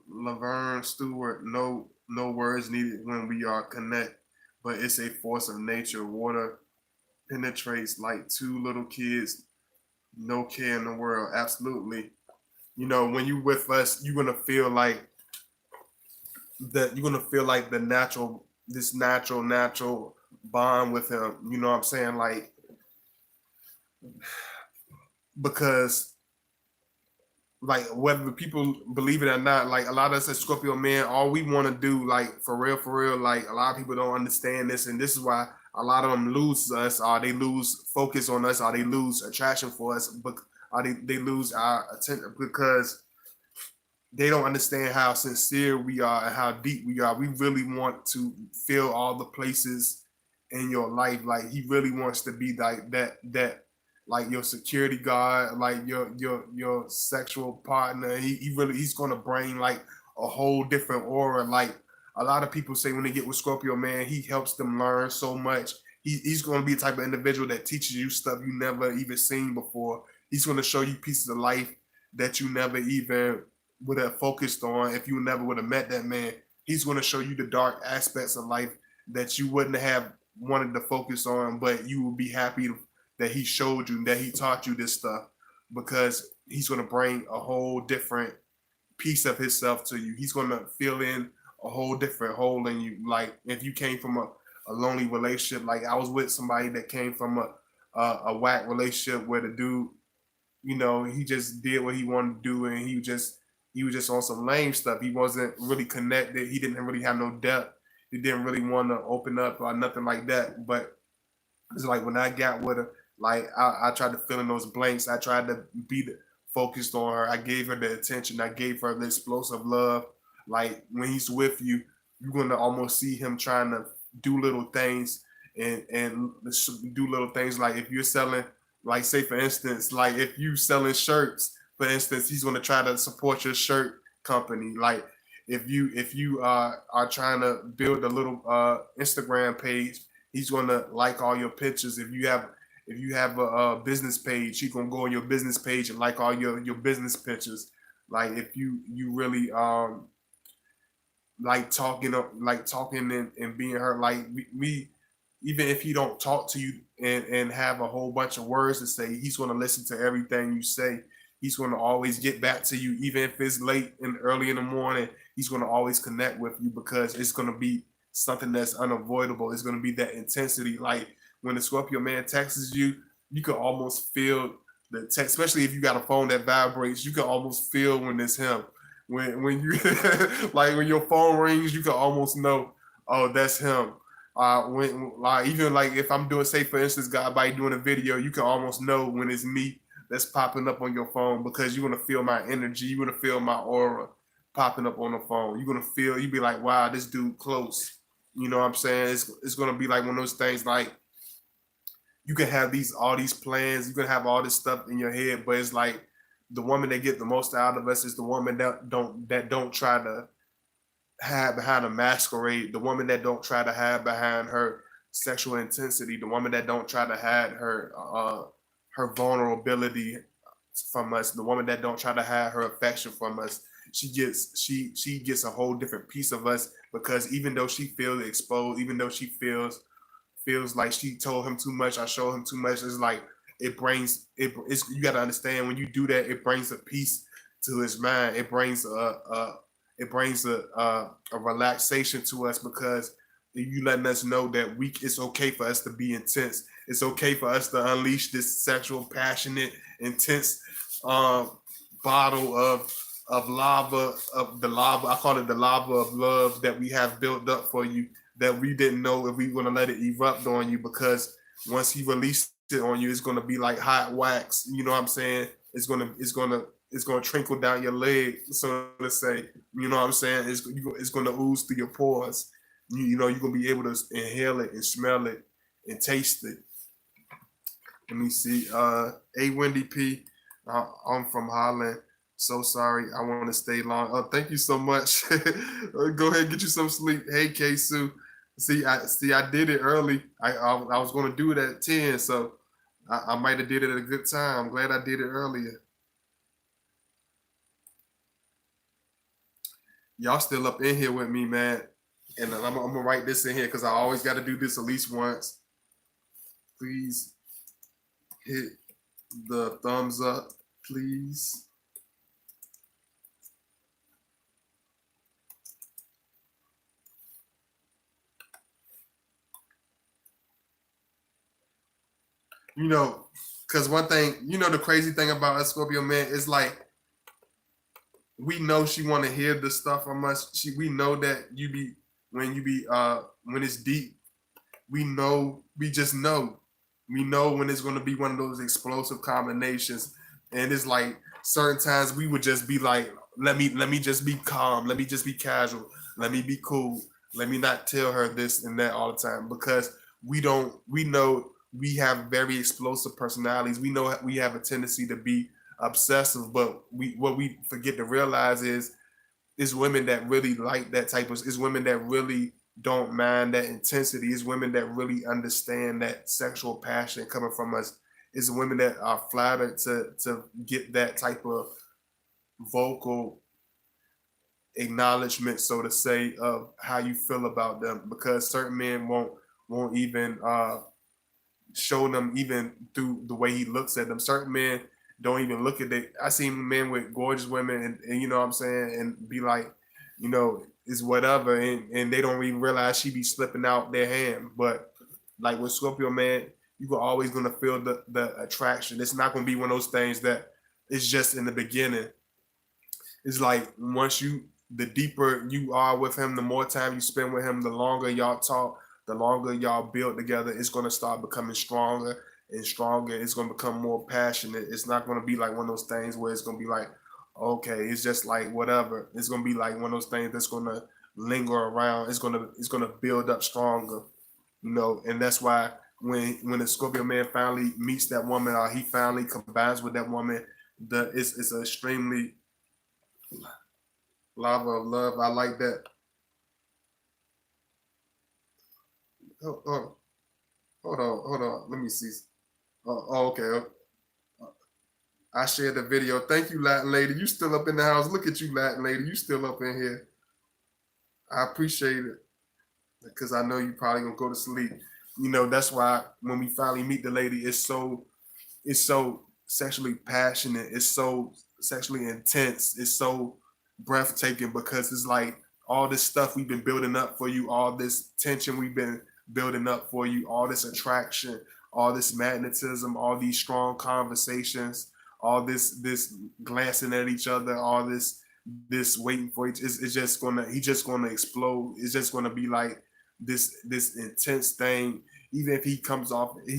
Laverne Stewart, no words needed when we are connect, but it's a force of nature. Water penetrates like two little kids, no care in the world. Absolutely. You know, when you with us, you're gonna feel like that. You're gonna feel like this natural bond with him. You know what I'm saying? Like because like whether people believe it or not, like a lot of us as Scorpio men, all we want to do, like for real, like a lot of people don't understand this, and this is why a lot of them lose us, or they lose focus on us, or they lose attraction for us, but or they lose our attention because they don't understand how sincere we are and how deep we are. We really want to fill all the places in your life. Like he really wants to be like that like your security guard, like your sexual partner. He's gonna bring like a whole different aura. Like a lot of people say when they get with Scorpio man, he helps them learn so much. He's gonna be the type of individual that teaches you stuff you never even seen before. He's gonna show you pieces of life that you never even would have focused on if you never would have met that man. He's going to show you the dark aspects of life that you wouldn't have wanted to focus on, but you will be happy that he showed you, that he taught you this stuff because he's going to bring a whole different piece of himself to you. He's going to fill in a whole different hole in you. Like if you came from a lonely relationship, like I was with somebody that came from a whack relationship where the dude, you know, he just did what he wanted to do, and he was just on some lame stuff. He wasn't really connected. He didn't really have no depth. He didn't really want to open up or nothing like that. But it's like when I got with her, like I tried to fill in those blanks. I tried to focused on her. I gave her the attention. I gave her the explosive love. Like when he's with you, you're gonna almost see him trying to do little things and do little things. Like if you're selling, like say for instance, like if you selling shirts, for instance, he's gonna try to support your shirt company. Like if you are trying to build a little Instagram page, he's gonna like all your pictures. If you have a business page, he's gonna go on your business page and like all your business pictures. Like if you really like talking and being hurt, like we even if he don't talk to you and have a whole bunch of words to say, he's going to listen to everything you say. He's going to always get back to you, even if it's late and early in the morning. He's going to always connect with you because it's going to be something that's unavoidable. It's going to be that intensity. Like when the Scorpio man texts you, you can almost feel the text, especially if you got a phone that vibrates. You can almost feel when it's him. When you like when your phone rings, you can almost know, oh, that's him. When like even like if I'm doing, say for instance, God by doing a video, you can almost know when it's me that's popping up on your phone because you're gonna feel my energy, you're gonna feel my aura popping up on the phone. You're gonna feel, you be like, wow, this dude close. You know what I'm saying? It's gonna be like one of those things like you can have all these plans, you can have all this stuff in your head, but it's like the woman that get the most out of us is the woman that don't try to hide behind a masquerade, the woman that don't try to hide behind her sexual intensity, the woman that don't try to hide her vulnerability from us, the woman that don't try to hide her affection from us. She gets a whole different piece of us, because even though she feels exposed, even though she feels like she told him too much, I showed him too much, it's like it's you got to understand, when you do that, it brings a peace to his mind. It brings a relaxation to us, because you letting us know that it's okay for us to be intense. It's okay for us to unleash this sexual, passionate, intense um, bottle of lava, of the lava. I call it the lava of love that we have built up for you, that we didn't know if we were gonna let it erupt on you, because once he released it on you, it's gonna be like hot wax. You know what I'm saying? It's gonna trickle down your leg, so to say. You know what I'm saying? It's gonna ooze through your pores. You're gonna be able to inhale it and smell it and taste it. Let me see. A Wendy P. I'm from Holland. So sorry. I want to stay long. Oh, thank you so much. Go ahead and get you some sleep. Hey, K Sue. I did it early. I was gonna do it at 10, so I might have did it at a good time. I'm glad I did it earlier. Y'all still up in here with me, man. And I'm gonna write this in here, because I always got to do this at least once. Please hit the thumbs up, please. Because one thing, the crazy thing about us, Scorpio, man, is like, we know she want to hear the stuff from us. We know that when it's deep, we just know. We know when it's going to be one of those explosive combinations. And it's like, certain times we would just be like, let me just be calm. Let me just be casual. Let me be cool. Let me not tell her this and that all the time, because we know we have very explosive personalities. We know we have a tendency to be obsessive, but what we forget to realize is women that really like that type of, is women that really don't mind that intensity, is women that really understand that sexual passion coming from us, is women that are flattered to get that type of vocal acknowledgement, so to say, of how you feel about them, because certain men won't even show them, even through the way he looks at them. Certain men don't even look at it. I seen men with gorgeous women, and you know what I'm saying, and be like, it's whatever, and they don't even realize she be slipping out their hand. But like with Scorpio, man, you are always gonna feel the attraction. It's not gonna be one of those things that it's just in the beginning. It's like, the deeper you are with him, the more time you spend with him, the longer y'all talk, the longer y'all build together, it's gonna start becoming stronger and stronger. It's gonna become more passionate. It's not gonna be like one of those things where it's gonna be like, okay, it's just like whatever. It's gonna be like one of those things that's gonna linger around. It's gonna build up stronger, and that's why when the Scorpio man finally meets that woman, or he finally combines with that woman, it's an extremely lava of love. I like that. Oh, hold on. Let me see. Okay. I shared the video. Thank you, Latin lady. You still up in the house? Look at you, Latin lady. You still up in here. I appreciate it, because I know you probably gonna go to sleep. That's why when we finally meet the lady, it's so sexually passionate. It's so sexually intense. It's so breathtaking, because it's like all this stuff we've been building up for you, all this tension we've been building up for you, all this attraction, all this magnetism, all these strong conversations, all this glancing at each other, all this waiting for each. It's just gonna he's just gonna explode. It's just gonna be like this intense thing. Even if he's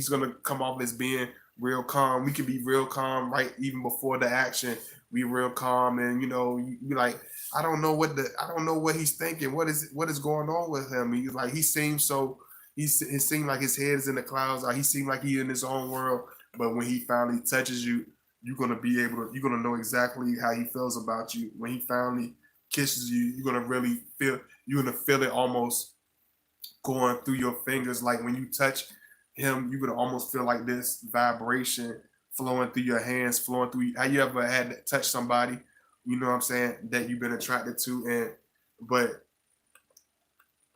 gonna come off as being real calm. We can be real calm right even before the action. We real calm, and you be like, I don't know what he's thinking. What is going on with him? He seems so. It seemed like his head is in the clouds. He seemed like he in his own world. But when he finally touches you, you're gonna be able to, you're gonna know exactly how he feels about you. When he finally kisses you, you're gonna really feel, you're gonna feel it almost going through your fingers. Like when you touch him, you're gonna almost feel like this vibration flowing through your hands, flowing through. Have you ever had to touch somebody, you know what I'm saying, that you've been attracted to? And but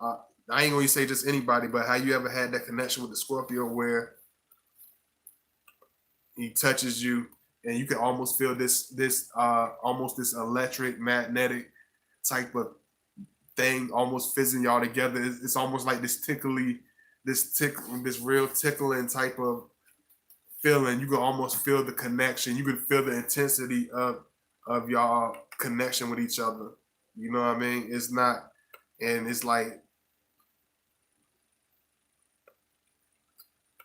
uh, I ain't gonna say just anybody, but how you ever had that connection with the Scorpio where he touches you and you can almost feel this almost this electric magnetic type of thing almost fizzing y'all together. It's almost like this real tickling type of feeling. You can almost feel the connection. You can feel the intensity of y'all connection with each other. You know what I mean? It's not, and it's like,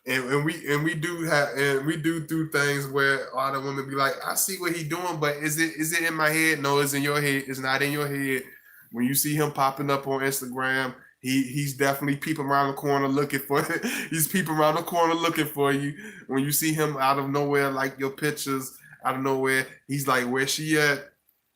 and we do things where a lot of women be like, I see what he doing, but is it in my head? No, it's in your head. It's not in your head. When you see him popping up on Instagram, he's definitely peeping around the corner looking for he's peeping around the corner looking for you. When you see him out of nowhere, like your pictures out of nowhere, he's like, where she at?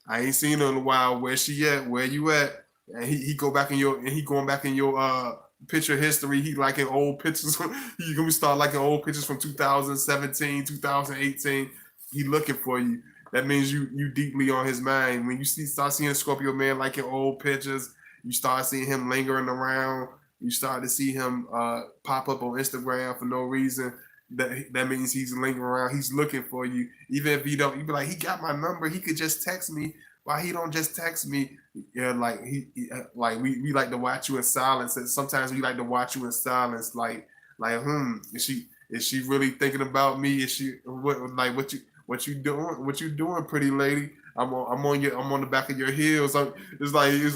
I ain't seen her in a while. Where she at? Where you at? And he go back in your, and he going back in your picture history. He liking old pictures. He gonna start liking old pictures from 2017, 2018. He looking for you. That means you deeply on his mind. When you start seeing a Scorpio man liking old pictures, you start seeing him lingering around. You start to see him pop up on Instagram for no reason. That means he's lingering around. He's looking for you. Even if you don't, you be like, he got my number. He could just text me. Why he don't just text me? Yeah, like like we like to watch you in silence. And sometimes we like to watch you in silence. Like is she really thinking about me? Is she what you doing? What you doing, pretty lady? I'm on the back of your heels. It's like you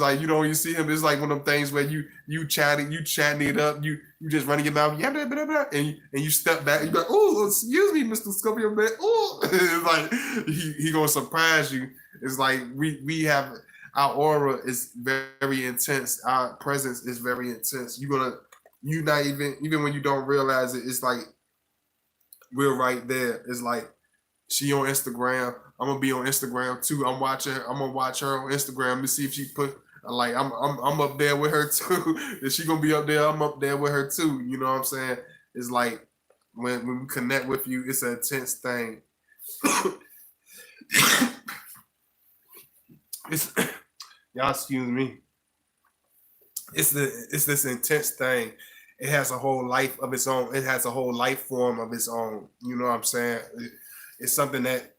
see him. It's like one of them things where you chatting it up. You just running your mouth, yeah, blah, blah, blah, and you step back. You go, oh, excuse me, Mr. Scorpio man. Oh, it's like he gonna surprise you. It's like we have, our aura is very intense. Our presence is very intense. You not even when you don't realize it. It's like we're right there. It's like she on Instagram. I'm gonna be on Instagram too. I'm gonna watch her on Instagram to see if she put, like, I'm up there with her too. If she gonna be up there, I'm up there with her too. You know what I'm saying? It's like when we connect with you, it's an intense thing. It's y'all excuse me. It's this intense thing. It has a whole life of its own. It has a whole life form of its own. You know what I'm saying? It's something that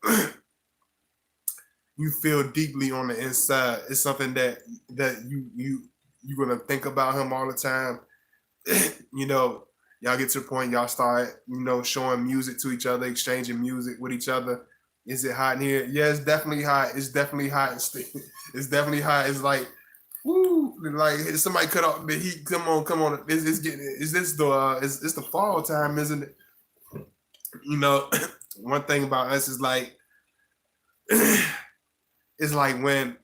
you feel deeply on the inside. It's something that you're gonna think about him all the time. You know, y'all get to the point, y'all start, showing music to each other, exchanging music with each other. Is it hot in here? Yeah, it's definitely hot. It's definitely hot. It's definitely hot. It's like, woo, like somebody cut off the heat. Come on. It's the fall time, isn't it? One thing about us is like, it's like when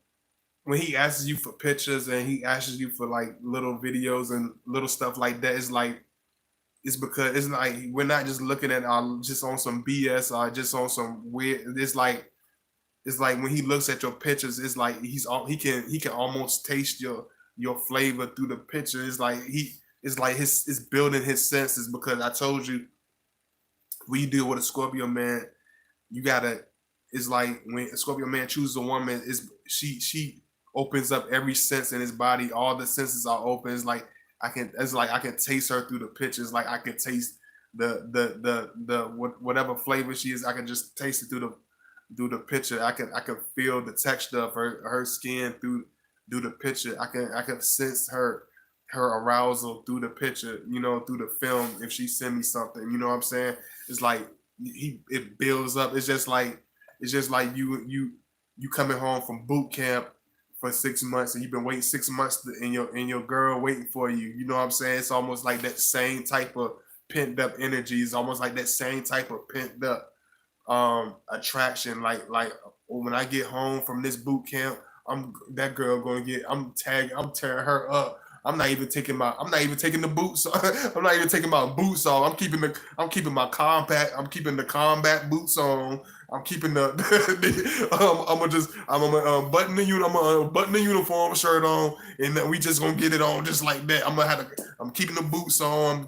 he asks you for pictures and he asks you for like little videos and little stuff like that, it's like, it's because it's like we're not just looking at just on some BS or just on some weird. It's like when he looks at your pictures, it's like he can almost taste your flavor through the picture. It's like it's building his senses, because I told you, when you deal with a Scorpio man, you gotta. It's like when a Scorpio man chooses a woman, she opens up every sense in his body. All the senses are open. It's like I can taste her through the pictures. Like I can taste whatever flavor she is. I can just taste it through the picture. I can feel the texture of her skin through the picture. I can sense her arousal through the picture. Through the film. If she send me something, you know what I'm saying? It's like it builds up. It's just like you coming home from boot camp for 6 months, and you've been waiting 6 months and your girl waiting for you. You know what I'm saying? It's almost like that same type of pent up energy. It's almost like that same type of pent up attraction. Like when I get home from this boot camp, that girl I'm tearing her up. I'm not even taking the boots. I'm not even taking my boots off. I'm keeping the combat boots on. I'm keeping the, I'm gonna button the I'm gonna button the uniform shirt on, and then we just gonna get it on just like that. I'm keeping the boots on.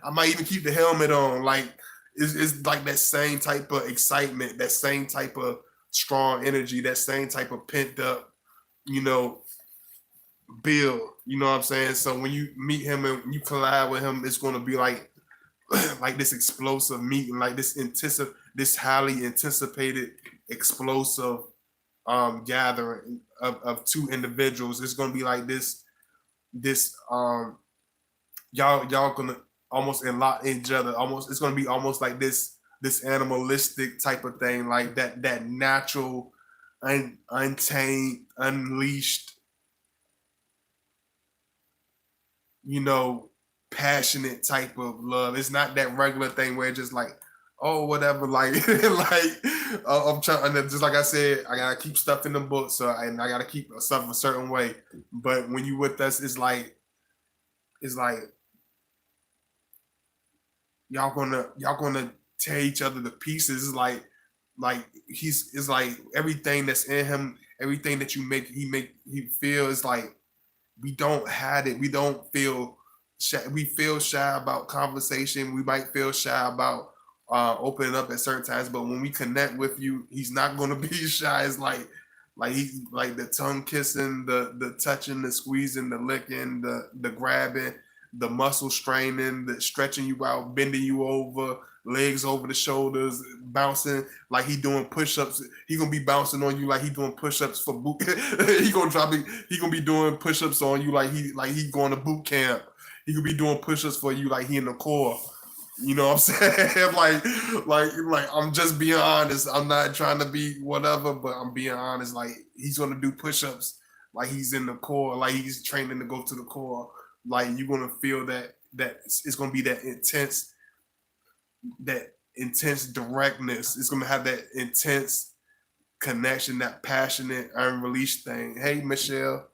I might even keep the helmet on. Like it's like that same type of excitement, that same type of strong energy, that same type of pent up, you know, build. You know what I'm saying? So when you meet him and you collide with him, it's gonna be like like this explosive meeting, like this highly anticipated explosive gathering of two individuals. It's gonna be like this y'all gonna almost unlock each other. Almost it's gonna be almost like this animalistic type of thing, like that natural, untamed, unleashed, you know, passionate type of love. It's not that regular thing where it's just like, oh, whatever, like, like I'm trying. Just like I said, I gotta keep stuff in the book, so and I gotta keep stuff a certain way. But when you with us, it's like y'all gonna tear each other to pieces. It's like it's like everything that's in him, everything that you he feel is like we don't have it. We don't feel shy. We feel shy about conversation. We might feel shy about opening up at certain times, but when we connect with you, he's not going to be shy. It's like he's like the tongue kissing, the touching, the squeezing, the licking, the grabbing, the muscle straining, the stretching you out, bending you over, legs over the shoulders, bouncing like he doing push-ups. He gonna be bouncing on you like he doing push-ups for boot. He gonna drop it. He gonna be doing push-ups on you like he going to boot camp. He could be doing push-ups for you like he in the Corps. You know what I'm saying? like I'm just being honest. I'm not trying to be whatever, but I'm being honest. Like he's gonna do push-ups like he's in the Corps, like he's training to go to the Corps. Like you're gonna feel that it's gonna be that intense directness. It's gonna have that intense connection, that passionate, unreleased thing. Hey Michelle,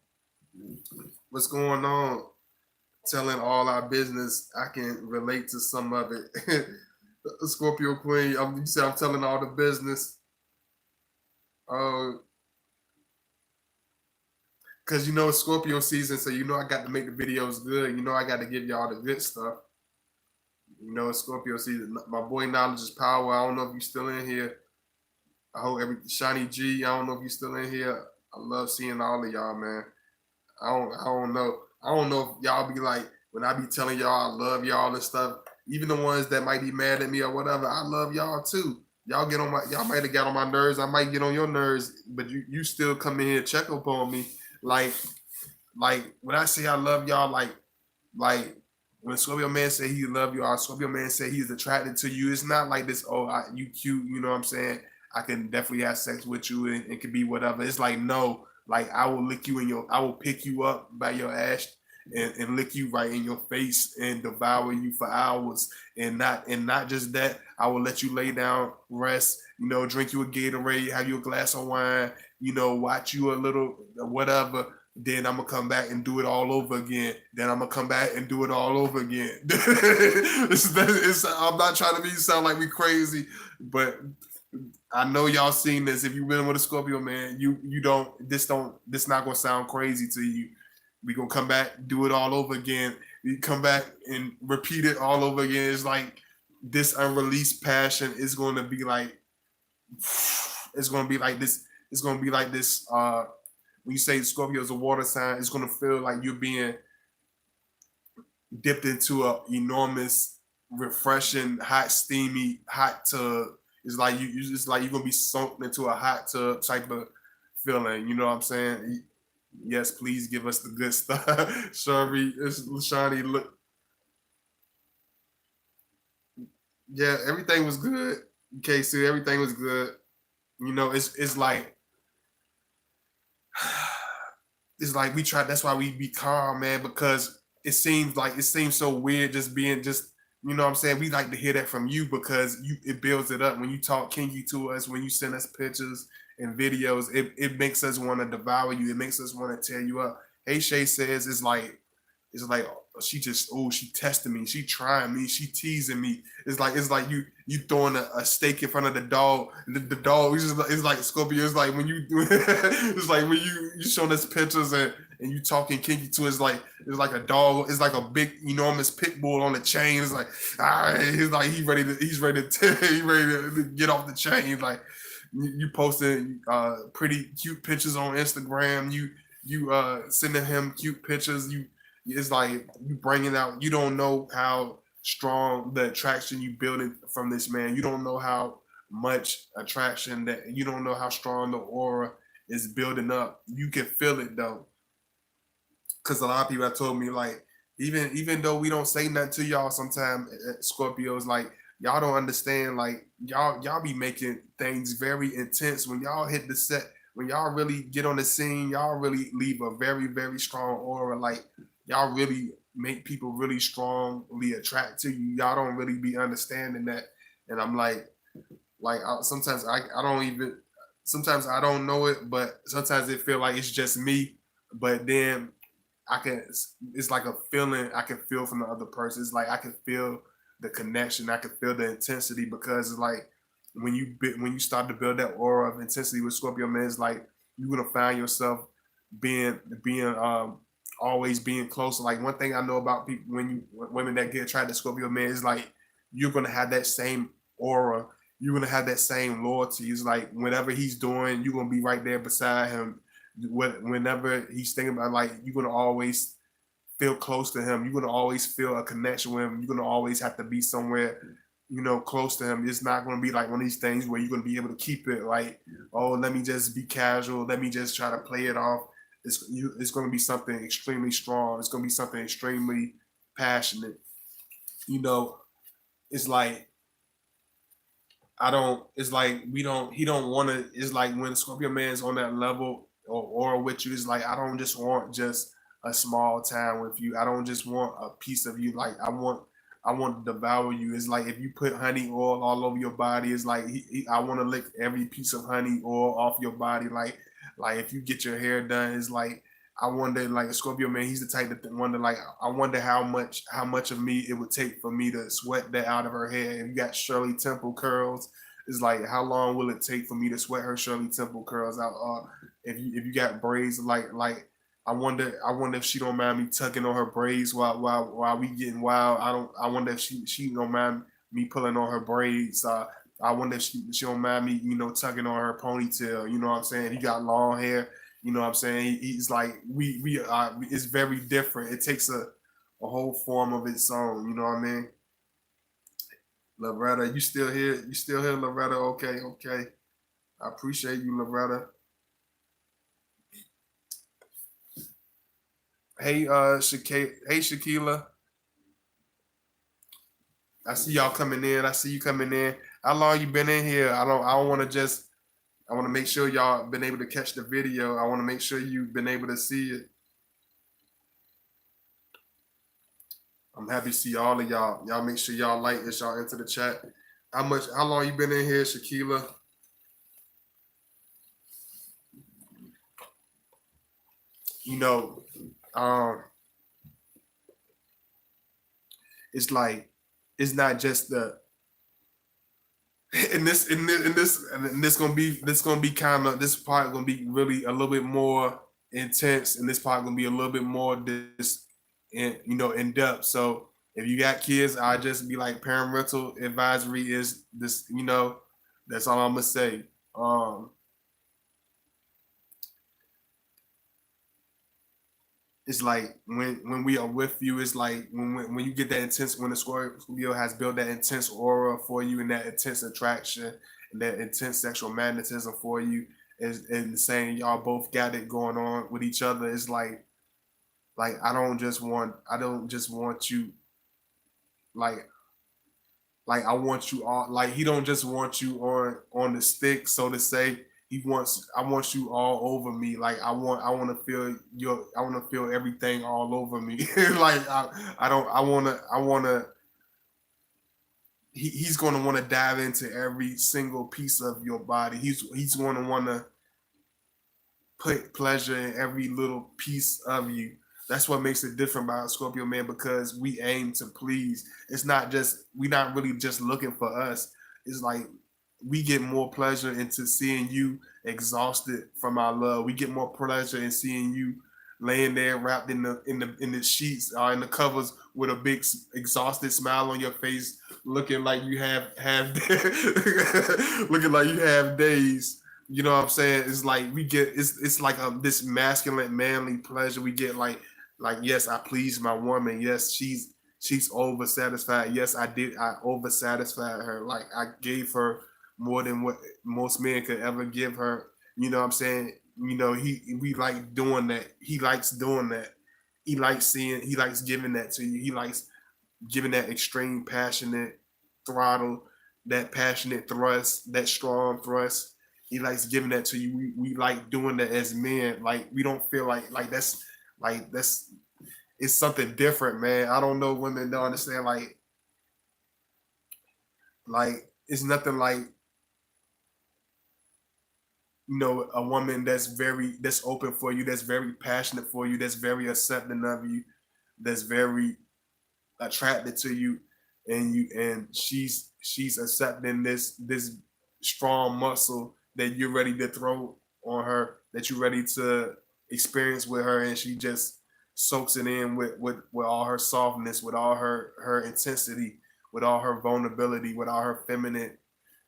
what's going on? Telling all our business. I can relate to some of it. Scorpio Queen, you said I'm telling all the business. Cause you know it's Scorpio season, so you know I got to make the videos good. You know I got to give y'all the good stuff. You know it's Scorpio season. My boy Knowledge is Power. I don't know if you're still in here. I hope Shiny G. I don't know if you're still in here. I love seeing all of y'all, man. I don't know. I don't know if y'all be like when I be telling y'all I love y'all and stuff. Even the ones that might be mad at me or whatever, I love y'all too. Y'all might have got on my nerves. I might get on your nerves, but you still come in here and check up on me. Like when I say I love y'all, like when Scorpio Man said he love you, or Scorpio Man said he's attracted to you, it's not like this, oh, you cute, you know what I'm saying? I can definitely have sex with you and it could be whatever. It's like, no, like I will lick you I will pick you up by your ass and lick you right in your face and devour you for hours. And not just that, I will let you lay down, rest, you know, drink you a Gatorade, have you a glass of wine, you know, watch you a little whatever. Then I'm gonna come back and do it all over again. Then I'm gonna come back and do it all over again. I'm not trying to sound like we crazy, but I know y'all seen this. If you've been with a Scorpio man, this not gonna sound crazy to you. We gonna come back, do it all over again. You come back and repeat it all over again. It's like this unreleased passion is gonna be like it's gonna be like this. It's gonna be like this. When you say Scorpio is a water sign, it's gonna feel like you're being dipped into a enormous, refreshing, hot, steamy, hot tub. It's like it's like you're gonna be sunk into a hot tub type of feeling. You know what I'm saying? Yes, please give us the good stuff. Shani, look. Yeah, everything was good. KC, everything was good. You know, it's like it's like we try. That's why we be calm, man, because it seems so weird just being just. You know what I'm saying? We like to hear that from you because it builds it up when you talk kinky to us, when you send us pictures and videos. It makes us want to devour you. It makes us want to tear you up. Hey Shay says it's it's like she just, oh, she testing me, she trying me, she teasing me. It's like you throwing a steak in front of the dog, and the dog is just, it's like Scorpio. It's like when you it's like when you showing us pictures and you talking kinky to, it's like a dog, it's like a big enormous pit bull on the chain. It's like, all right, he's ready to he's ready to get off the chain. Like you posting pretty cute pictures on Instagram. You sending him cute pictures. It's like you bringing out. You don't know how strong the attraction you building from this man. You don't know how much attraction that you don't know how strong the aura is building up. You can feel it though, because a lot of people have told me like even though we don't say nothing to y'all, sometimes Scorpios like y'all don't understand. Like y'all be making things very intense when y'all hit the set. When y'all really get on the scene, y'all really leave a very, very strong aura. Like y'all really make people really strongly attract to you. Y'all don't really be understanding that. And I'm like sometimes I don't even, sometimes I don't know it, but sometimes it feel like it's just me. But then I can, it's like a feeling I can feel from the other person. It's like I can feel the connection. I can feel the intensity, because it's like when you start to build that aura of intensity with Scorpio man, it's like you're gonna find yourself being always being close. Like one thing I know about people, when you women that get attracted to Scorpio man, is like you're gonna have that same aura. You're gonna have that same loyalty. It's like whatever he's doing, you're gonna be right there beside him. Whenever he's thinking about, like, you're gonna always feel close to him. You're gonna always feel a connection with him. You're gonna always have to be somewhere, close to him. It's not gonna be like one of these things where you're gonna be able to keep it like, oh, let me just be casual. Let me just try to play it off. It's gonna be something extremely strong. It's gonna be something extremely passionate. You know, it's like I don't. It's like we don't. He don't want to. It's like when Scorpio man's on that level or with you. It's like I don't just want just a small time with you. I don't just want a piece of you. Like I want to devour you. It's like if you put honey oil all over your body. It's like I want to lick every piece of honey oil off your body. Like if you get your hair done, it's like I wonder, like a Scorpio man, he's the type to wonder, like I wonder how much of me it would take for me to sweat that out of her hair. If you got Shirley Temple curls, it's like how long will it take for me to sweat her Shirley Temple curls out? If you got braids, like I wonder if she don't mind me tugging on her braids while we getting wild. I wonder if she don't mind me pulling on her braids. I wonder if she don't mind me, tugging on her ponytail. You know what I'm saying? He got long hair. You know what I'm saying? He's like we it's very different. It takes a whole form of its own. You know what I mean? Loretta, you still here? You still here, Loretta? Okay, okay. I appreciate you, Loretta. Hey, hey, Shakila. I see y'all coming in. I see you coming in. How long you been in here? I don't want to just. I want to make sure y'all been able to catch the video. I want to make sure you've been able to see it. I'm happy to see all of y'all. Y'all make sure y'all like this. Y'all into the chat. How long you been in here, Shakila? You know, um, it's like it's not just the and this gonna be kind of, this part gonna be really a little bit more intense, and this part gonna be a little bit more in depth. So if you got kids, I just be like, parental advisory is this. That's all I'm gonna say. It's like when we are with you, it's like when you get that intense, when the Scorpio has built that intense aura for you and that intense attraction and that intense sexual magnetism for you, and saying y'all both got it going on with each other. It's like I don't just want you, like I want you all, like he don't just want you on the stick, so to say. I want you all over me. Like I want to feel I want to feel everything all over me. Like I don't I want to he's going to want to dive into every single piece of your body. He's going to want to put pleasure in every little piece of you. That's what makes it different about Scorpio man, because we aim to please. It's not just, we're not really just looking for us. It's like we get more pleasure into seeing you exhausted from our love. We get more pleasure in seeing you laying there wrapped in the sheets or in the covers with a big exhausted smile on your face, looking like you have looking like you have days. You know what I'm saying? It's like we get, it's like this masculine manly pleasure we get, like, yes, I pleased my woman. Yes, she's over satisfied. Yes, I over satisfied her. Like, I gave her more than what most men could ever give her. You know what I'm saying? You know, we like doing that. He likes doing that. He likes giving that to you. He likes giving that extreme passionate throttle, that passionate thrust, that strong thrust. He likes giving that to you. We like doing that as men. Like, we don't feel like that's it's something different, man. I don't know, women don't understand. Like it's nothing like, a woman that's open for you, that's very passionate for you, that's very accepting of you, that's very attracted to you, and she's accepting this strong muscle that you're ready to throw on her, that you're ready to experience with her, and she just soaks it in with all her softness, with all her intensity, with all her vulnerability, with all her feminine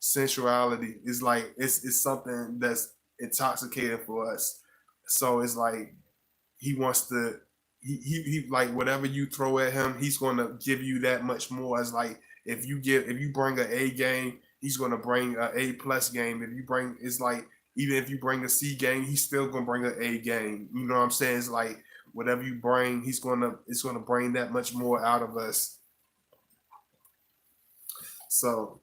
sensuality. It's like it's something that's intoxicating for us. So it's like he wants to, he like, whatever you throw at him, he's going to give you that much more. It's like, if you bring an A game, he's going to bring an A plus game. If you bring, it's like, even if you bring a C game, he's still going to bring an A game. You know what I'm saying? It's like, whatever you bring, it's going to bring that much more out of us. So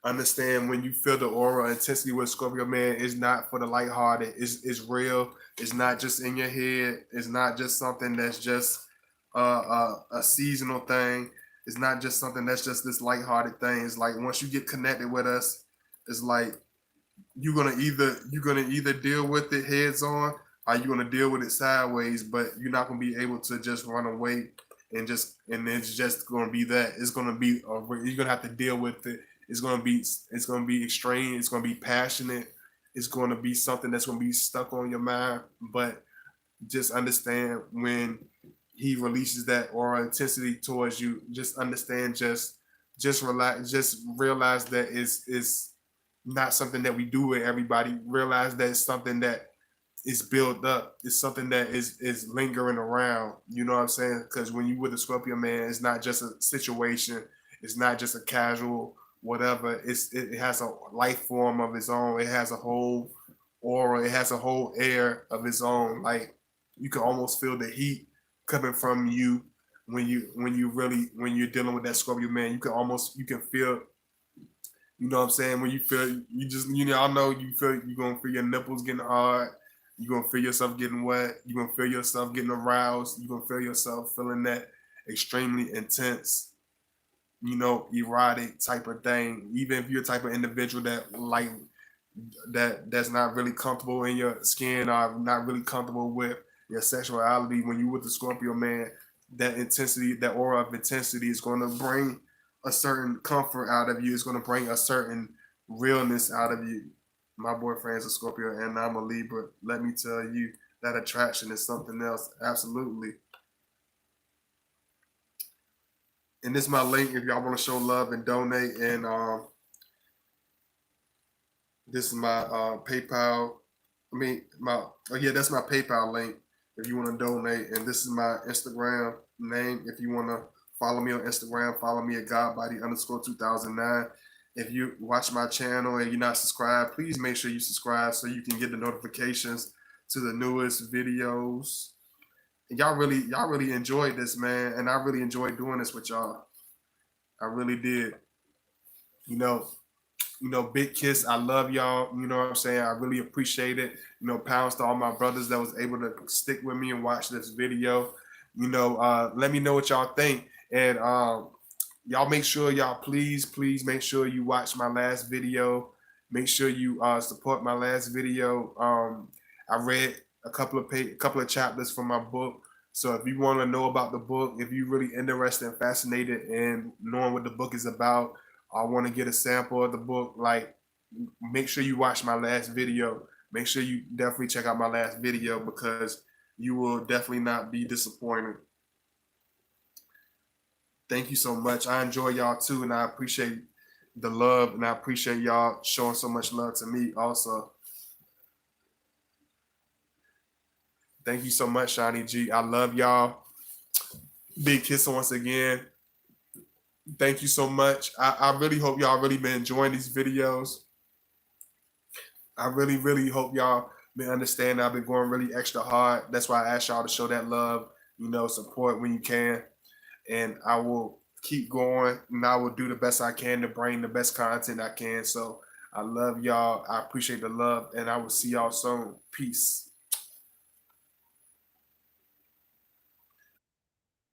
understand, when you feel the aura intensity with Scorpio man, it's not for the lighthearted. It's real. It's not just in your head. It's not just something that's just a seasonal thing. It's not just something that's just this lighthearted thing. It's like, once you get connected with us, it's like you're gonna either deal with it heads on, or you're gonna deal with it sideways. But you're not gonna be able to just run away and it's just gonna be that. It's gonna be you're gonna have to deal with it. It's gonna be extreme. It's gonna be passionate. It's gonna be something that's gonna be stuck on your mind. But just understand, when he releases that aura intensity towards you, just understand, just relax, just realize that it's not something that we do with everybody. Realize that it's something that is built up. It's something that is lingering around. You know what I'm saying? Because when you with a Scorpio man, it's not just a situation. It's not just a casual whatever. It has a life form of its own. It has a whole aura. It has a whole air of its own. Like, you can almost feel the heat coming from you when you're dealing with that Scorpio man. You can feel, you know what I'm saying? When you feel, I know you're gonna feel your nipples getting hard. You're gonna feel yourself getting wet. You're gonna feel yourself getting aroused. You're gonna feel yourself feeling that extremely intense, erotic type of thing. Even if you're a type of individual that's not really comfortable in your skin, or not really comfortable with your sexuality, when you with the Scorpio man, that intensity, that aura of intensity is going to bring a certain comfort out of you. It's going to bring a certain realness out of you. My boyfriend's a Scorpio and I'm a Libra. Let me tell you, that attraction is something else. Absolutely. And this is my link if y'all want to show love and donate. And this is my PayPal. That's my PayPal link if you want to donate. And this is my Instagram name if you want to follow me on Instagram. Follow me at godbody_2009. If you watch my channel and you're not subscribed, please make sure you subscribe so you can get the notifications to the newest videos. And y'all really enjoyed this, man. And I really enjoyed doing this with y'all. I really did. Big kiss. I love y'all. You know what I'm saying? I really appreciate it. Pounds to all my brothers that was able to stick with me and watch this video. Let me know what y'all think. And y'all make sure please make sure you watch my last video. Make sure you support my last video. I read a couple of chapters from my book. So if you want to know about the book, if you're really interested and fascinated in knowing what the book is about, I want to get a sample of the book, like make sure you watch my last video. Make sure you definitely check out my last video because you will definitely not be disappointed. Thank you so much. I enjoy y'all too, and I appreciate the love, and I appreciate y'all showing so much love to me also. Thank you so much, Shawnee G. I love y'all. Big kiss once again. Thank you so much. I really hope y'all really been enjoying these videos. I really, really hope y'all been understanding. I've been going really extra hard. That's why I asked y'all to show that love, support when you can. And I will keep going, and I will do the best I can to bring the best content I can. So I love y'all. I appreciate the love, and I will see y'all soon. Peace.